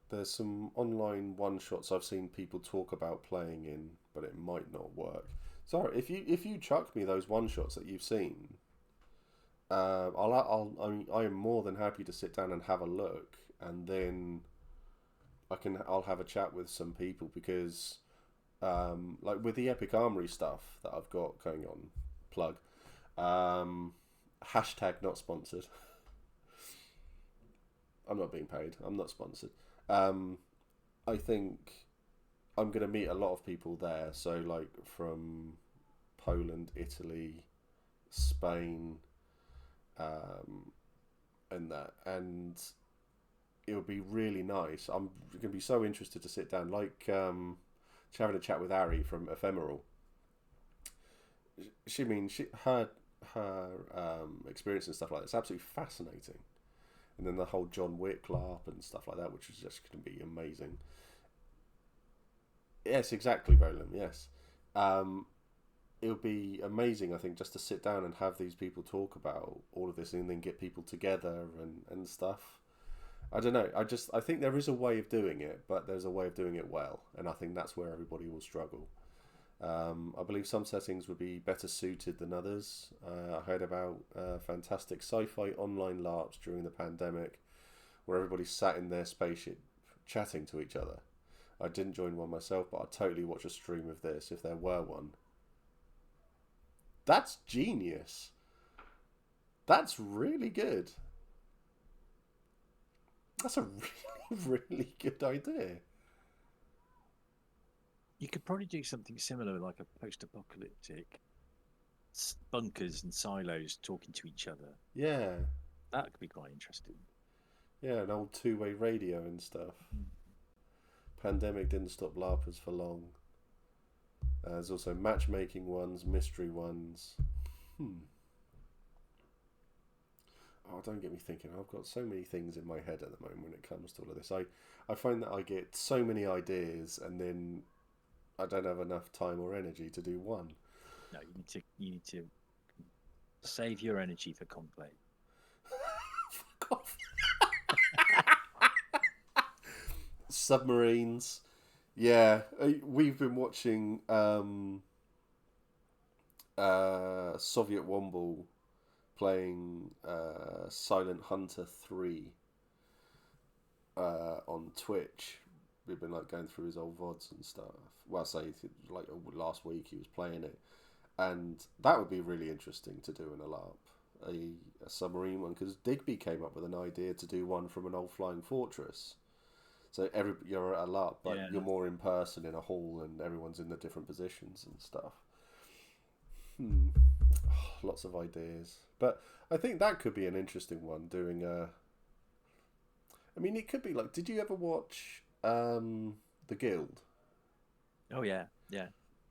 There's some online one-shots I've seen people talk about playing in, but it might not work. Sorry, if you chuck me those one-shots that you've seen, I am more than happy to sit down and have a look, and then I'll have a chat with some people, because like with the Epic Armory stuff that I've got going on, plug, hashtag not sponsored. I'm not being paid. I'm not sponsored. I think I'm going to meet a lot of people there. So like from Poland, Italy, Spain, and that, and it would be really nice. I'm going to be so interested to sit down, like having a chat with Ari from Ephemeral. Her experience and stuff like that is absolutely fascinating, and then the whole John Wick LARP and stuff like that, which is just going to be amazing. Yes, exactly, Roland. Yes, it would be amazing, I think, just to sit down and have these people talk about all of this, and then get people together and stuff. I don't know. I think there is a way of doing it, but there's a way of doing it well, and I think that's where everybody will struggle. I believe some settings would be better suited than others. I heard about fantastic sci-fi online LARPs during the pandemic, where everybody sat in their spaceship chatting to each other. I didn't join one myself, but I'd totally watch a stream of this if there were one. That's genius. That's really good. That's a really, really good idea. You could probably do something similar, like a post-apocalyptic bunkers and silos talking to each other. Yeah. That could be quite interesting. Yeah, an old two-way radio and stuff. Pandemic didn't stop LARPers for long. There's also matchmaking ones, mystery ones. Oh, don't get me thinking. I've got so many things in my head at the moment when it comes to all of this. I find that I get so many ideas, and then I don't have enough time or energy to do one. No, you need to save your energy for Conclave. Fuck off. Submarines. Yeah, we've been watching Soviet Womble playing Silent Hunter 3 on Twitch. We've been like going through his old VODs and stuff. Well, I say like last week he was playing it, and that would be really interesting to do in a LARP, a submarine one, because Digby came up with an idea to do one from an old flying fortress. So you're at a LARP, but you're more in person in a hall, and everyone's in the different positions and stuff. Lots of ideas, but I think that could be an interesting one. Doing I mean, it could be like, did you ever watch The Guild? Oh yeah.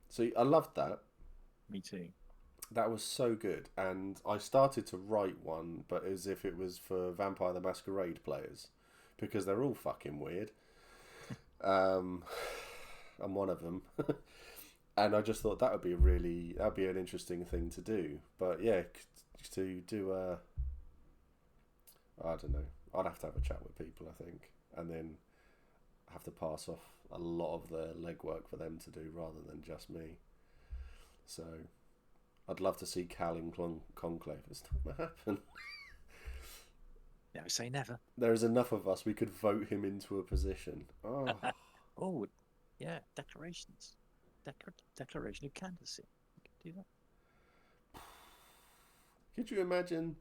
So I loved that. Me too. That was so good, and I started to write one, but as if it was for Vampire the Masquerade players, because they're all fucking weird. I'm one of them. And I just thought that'd be an interesting thing to do. But yeah, to do I don't know. I'd have to have a chat with people, I think, and then have to pass off a lot of the legwork for them to do rather than just me. So I'd love to see Cal in Conclave. It's not going to happen. Never say never. There is enough of us. We could vote him into a position. Oh, oh yeah, declarations. Declaration of candidacy. You could do that. Could you imagine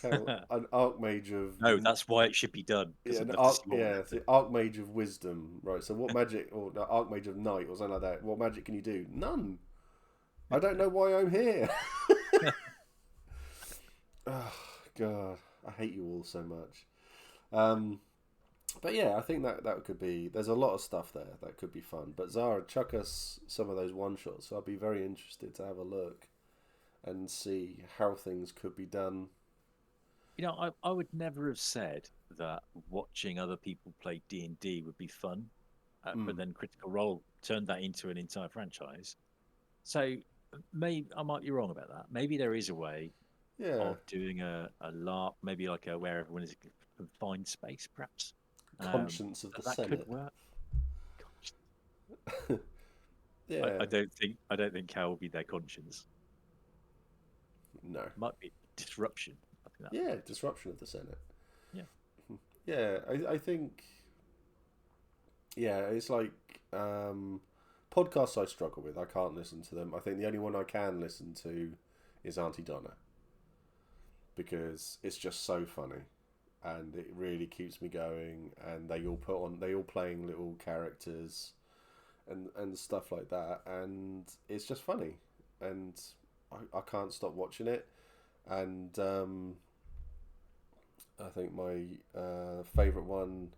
an Archmage of... No, that's why it should be done. Yeah, the Archmage of Wisdom. Right, so what magic... Or the Archmage of Night or something like that. What magic can you do? None. I don't know why I'm here. Oh, God. I hate you all so much. But yeah, I think that could be... There's a lot of stuff there that could be fun. But Zara, chuck us some of those one-shots. So I'd be very interested to have a look and see how things could be done. You know, I would never have said that watching other people play D&D would be fun. But then Critical Role turned that into an entire franchise. So maybe I might be wrong about that. Maybe there is a way of doing a LARP, maybe like where everyone is in a confined space, perhaps. Conscience of the that Senate. Could work. Yeah. I don't think Cal will be their conscience. No. Might be disruption. I think Yeah, disruption of the Senate. Yeah. Yeah, I think. Yeah, it's like podcasts I struggle with. I can't listen to them. I think the only one I can listen to is Auntie Donna, because it's just so funny, and it really keeps me going. And they all playing little characters, and stuff like that, and it's just funny, and I can't stop watching it. And I think my favourite one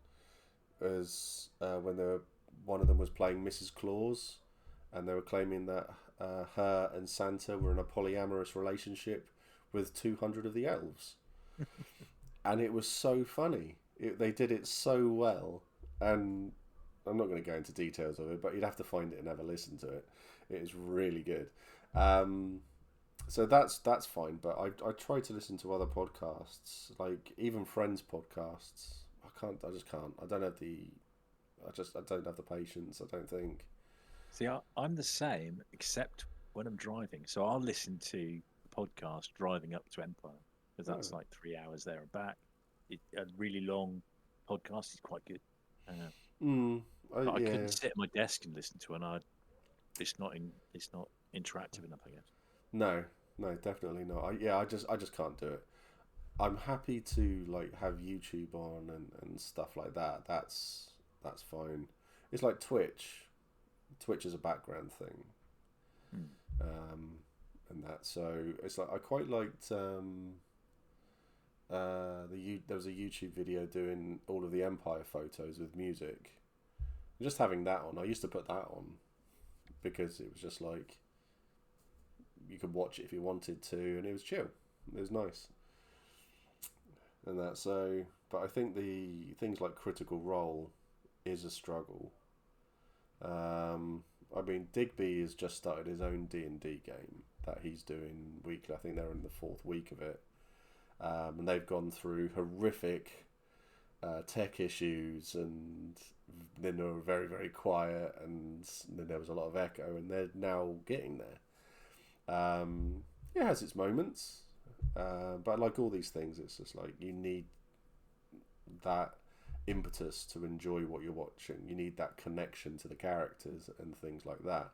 was when one of them was playing Mrs. Claus, and they were claiming that her and Santa were in a polyamorous relationship with 200 of the elves. And it was so funny. They did it so well. And I'm not going to go into details of it, but you'd have to find it and have a listen to it. It is really good. So that's fine, but I try to listen to other podcasts, like even Friends podcasts. I just can't. I don't have the patience, I don't think. See, I'm the same, except when I'm driving. So I'll listen to the podcast driving up to Empire, because that's like 3 hours there and back. A really long podcast is quite good. But I couldn't sit at my desk and listen to it. It's not interactive enough, I guess. No, definitely not. I just can't do it. I'm happy to like have YouTube on and stuff like that. That's fine. It's like Twitch. Twitch is a background thing. And that, so it's like I quite liked there was a YouTube video doing all of the Empire photos with music. Just having that on, I used to put that on because it was just like you could watch it if you wanted to, and it was chill. It was nice. And that, so, but I think the things like Critical Role is a struggle. I mean, Digby has just started his own D&D game that he's doing weekly. I think they're in the 4th week of it. And they've gone through horrific tech issues, and then they were very, very quiet, and then there was a lot of echo, and they're now getting there. It has its moments, but like all these things, it's just like you need that impetus to enjoy what you're watching. You need that connection to the characters and things like that.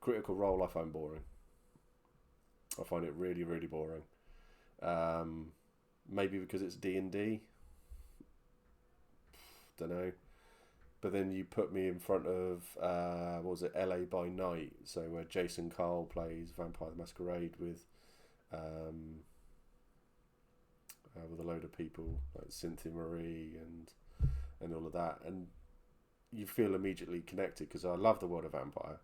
Critical Role I find boring. I find it really, really boring. Maybe because it's D&D. Don't know. But then you put me in front of what was it, LA by Night, so where Jason Carl plays Vampire the Masquerade with a load of people like Cynthia Marie and all of that, and you feel immediately connected because I love the world of Vampire,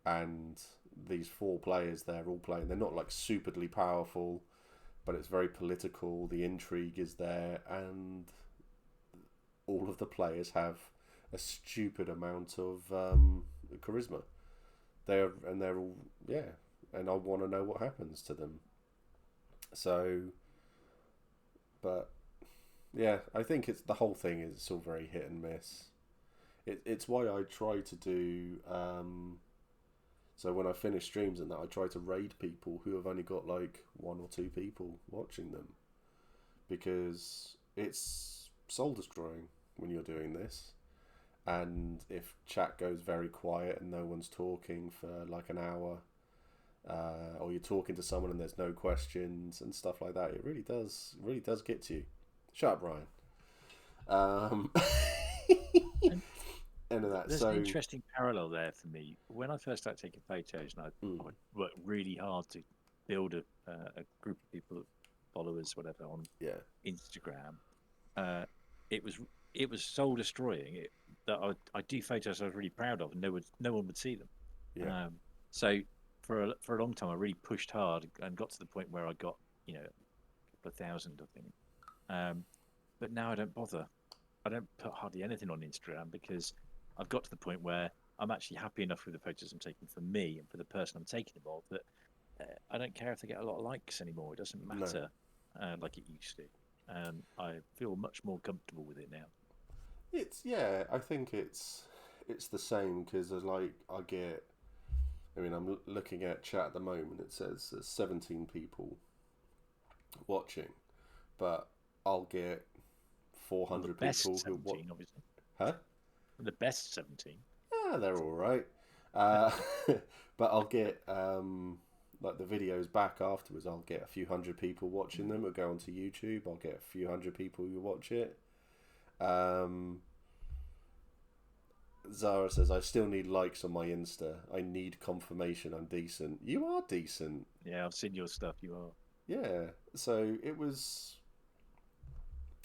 and these 4 players they're all playing. They're not like superly powerful, but it's very political. The intrigue is there, and all of the players have a stupid amount of charisma. They're all and I want to know what happens to them. So, but yeah, I think it's the whole thing is still very hit and miss. It's why I try to do. So when I finish streams and that, I try to raid people who have only got like 1 or 2 people watching them, because it's soul destroying when you're doing this. And if chat goes very quiet and no one's talking for like an hour, or you're talking to someone and there's no questions and stuff like that, it really does get to you. Shut up, Ryan. And that, there's so an interesting parallel there for me. When I first started taking photos, and I worked really hard to build a group of people, followers, whatever, on Instagram. It was soul destroying. That I do photos I was really proud of, and no one would see them. Yeah. So for a long time, I really pushed hard and got to the point where I got a couple of thousand, I think. But now I don't bother. I don't put hardly anything on Instagram because I've got to the point where I'm actually happy enough with the photos I'm taking for me and for the person I'm taking them of that I don't care if they get a lot of likes anymore. It doesn't matter like it used to. I feel much more comfortable with it now. I think it's the same, because there's like I'm looking at chat at the moment. It says there's 17 people watching, but I'll get 400 people who watch. Obviously. Huh? The best 17. They're all right. But I'll get like the videos back afterwards. I'll get a few hundred people watching them. It'll go onto YouTube. I'll get a few hundred people who watch it. Zara says, I still need likes on my Insta. I need confirmation I'm decent. You are decent. Yeah, I've seen your stuff. You are. yeah. So it was.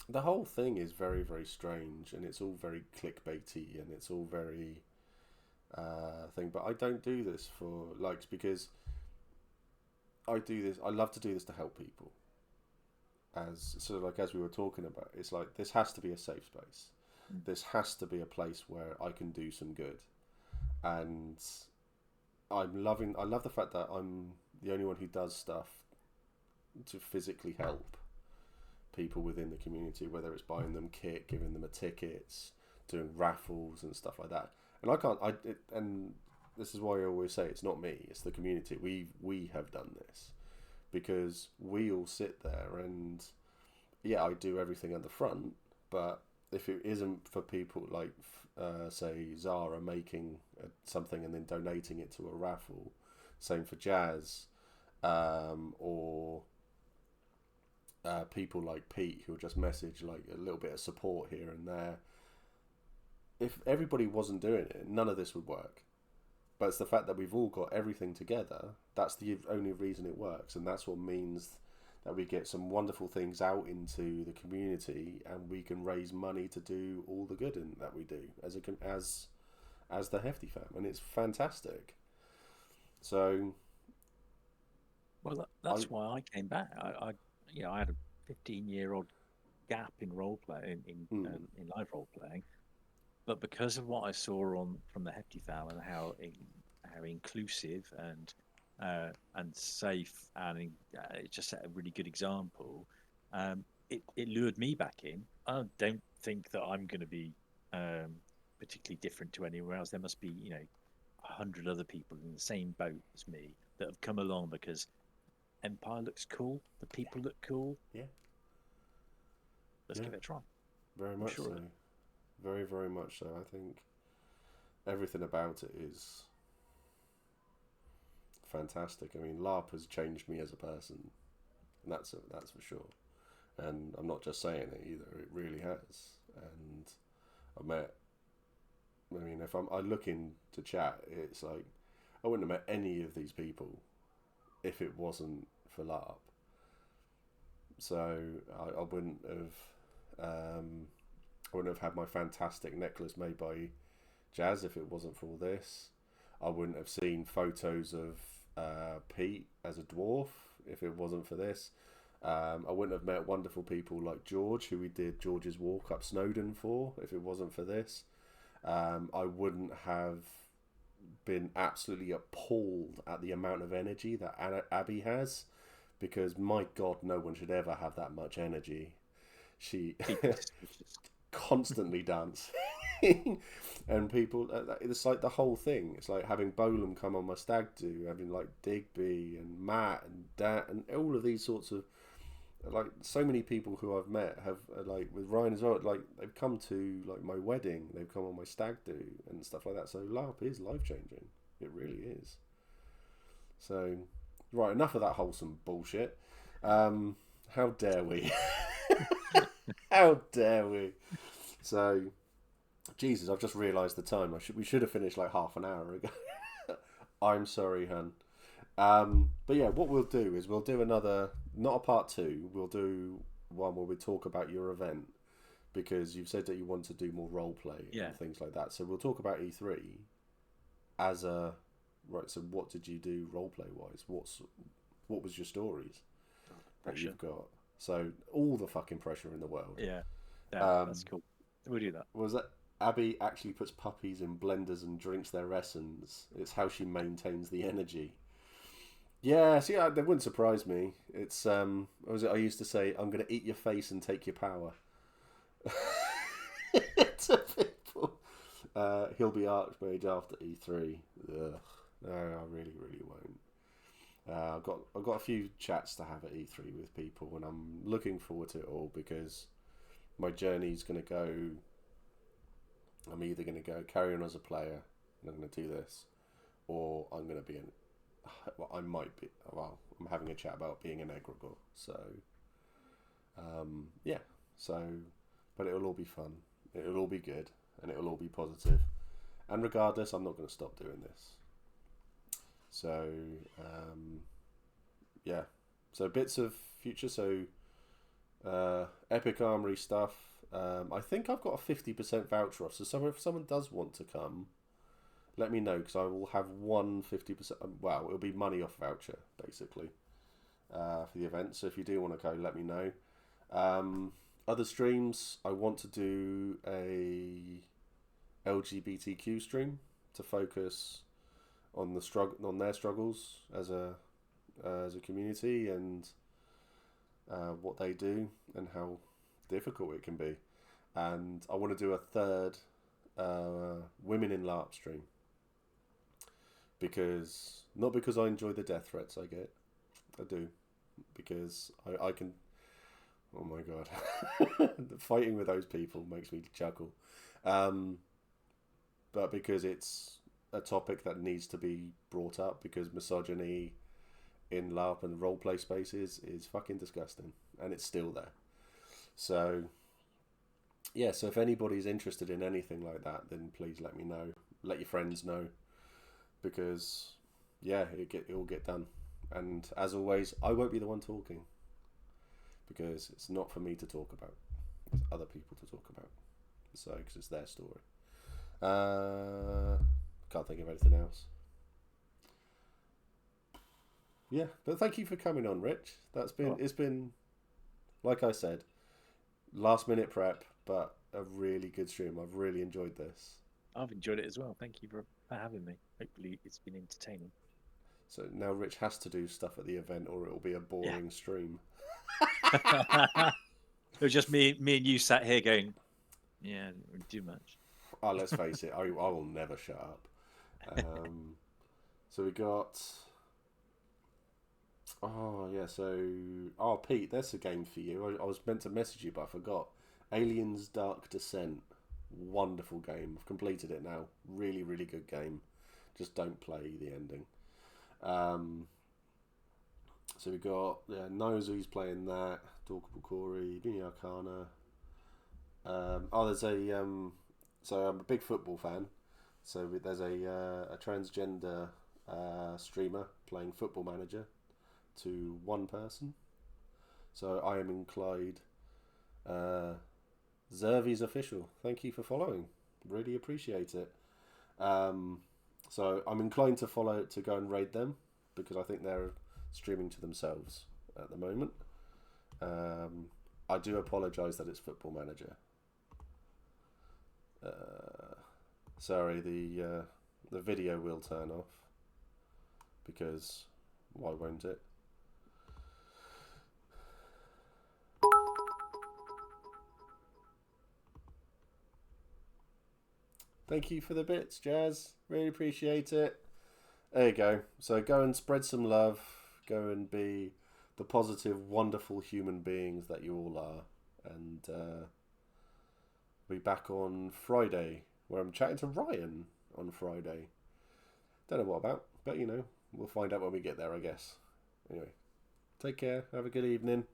The whole thing is very, very strange, and it's all very clickbaity, and it's all very thing. But I don't do this for likes because I do this. I love to do this to help people. As sort of like as we were talking about, it's like this has to be a safe space. This has to be a place where I can do some good, and I love the fact that I'm the only one who does stuff to physically help people within the community, whether it's buying them kit, giving them a tickets, doing raffles and stuff like that. And I can't. And this is why I always say it's not me; it's the community. We have done this because we all sit there and yeah, I do everything at the front, but if it isn't for people like say Zara making something and then donating it to a raffle, same for Jazz, or people like Pete who'll just message like a little bit of support here and there. If everybody wasn't doing it, none of this would work. But it's the fact that we've all got everything together, that's the only reason it works, and that's what means that we get some wonderful things out into the community, and we can raise money to do all the good that we do as the Hefty Fam, and it's fantastic. So, Well, that's why I came back. I had a 15-year-old gap in role play in live role playing, but because of what I saw from the Hefty Fam and how inclusive and safe, and it just set a really good example. It lured me back in. I don't think that I'm going to be particularly different to anyone else. There must be 100 other people in the same boat as me that have come along because Empire looks cool, the people look cool. Yeah. Let's give it a try. Very much so. Very, very much so. I think everything about it is fantastic. I mean, LARP has changed me as a person, and that's for sure. And I'm not just saying it either; it really has. And if I look into chat, it's like I wouldn't have met any of these people if it wasn't for LARP. So I wouldn't have had my fantastic necklace made by Jazz if it wasn't for all this. I wouldn't have seen photos of Pete as a dwarf if it wasn't for this. I wouldn't have met wonderful people like George, who we did George's walk up Snowdon for, if it wasn't for this. I wouldn't have been absolutely appalled at the amount of energy that Abby has, because my God, no one should ever have that much energy. She constantly dancing. And people, it's like the whole thing. It's like having Bolam come on my stag do, having like Digby and Matt and Dan and all of these sorts of, like, so many people who I've met have like with Ryan as well. Like they've come to like my wedding, they've come on my stag do and stuff like that. So LARP is life changing. It really is. So right, enough of that wholesome bullshit. How dare we? How dare we? So, Jesus, I've just realised the time. We should have finished like half an hour ago. I'm sorry, hun. But yeah, what we'll do is we'll do another, not a part 2. We'll do one where we talk about your event, because you've said that you want to do more role play and things like that. So we'll talk about E3 as a right. So what did you do role play wise? What was your stories that you've got? So all the fucking pressure in the world. Yeah, that's cool. We'll do that. Was that Abby actually puts puppies in blenders and drinks their essence? It's how she maintains the energy. Yeah, see, that wouldn't surprise me. It's I used to say, I'm going to eat your face and take your power. To people. He'll be Archmage after E3. Ugh. No, I really, really won't. I've got a few chats to have at E3 with people, and I'm looking forward to it all, because my journey's going to go. I'm either going to go carry on as a player, and I'm going to do this, or I'm going to be I'm having a chat about being an egregore. So, yeah. So, but it'll all be fun. It'll all be good, and it'll all be positive. And regardless, I'm not going to stop doing this. So, yeah. So bits of future. So Epic Armory stuff. I think I've got a 50% voucher off. So if someone does want to come, let me know, because I will have one 50%. Well, it'll be money off voucher basically for the event. So if you do want to go, let me know. Other streams, I want to do a LGBTQ stream to focus on their struggles as a community, and what they do and how difficult it can be. And I want to do a third women in LARP stream, not because I enjoy the death threats I get, I do, because I can. Oh my god, fighting with those people makes me chuckle. But because it's a topic that needs to be brought up, because misogyny in LARP and roleplay spaces is fucking disgusting, and it's still there. So yeah, so if anybody's interested in anything like that, then please let me know. Let your friends know, because yeah, it'll get done. And as always, I won't be the one talking, because it's not for me to talk about. It's other people to talk about. So, because it's their story. Can't think of anything else. Yeah, but thank you for coming on, Rich. It's been, like I said, last minute prep, but a really good stream. I've really enjoyed this. I've enjoyed it as well. Thank you for having me. Hopefully it's been entertaining. So now Rich has to do stuff at the event, or it'll be a boring stream. It was just me and you sat here going, yeah, didn't really do much. Oh, let's face it, I will never shut up. So we got... Oh, yeah, so... Pete, that's a game for you. I was meant to message you, but I forgot. Aliens Dark Descent. Wonderful game. I've completed it now. Really, really good game. Just don't play the ending. So we got Nozu's playing that, Dorkable Corey, Mini Arcana. There's a so I'm a big football fan. So there's a transgender streamer playing Football Manager to one person. So I am in Clyde. Zervy's official. Thank you for following. Really appreciate it. So I'm inclined to go and raid them, because I think they're streaming to themselves at the moment. I do apologise that it's Football Manager. Sorry, the video will turn off, because why won't it? Thank you for the bits, Jazz. Really appreciate it. There you go. So go and spread some love. Go and be the positive, wonderful human beings that you all are. And be back on Friday, where I'm chatting to Ryan on Friday. Don't know what about, but we'll find out when we get there, I guess. Anyway, take care. Have a good evening.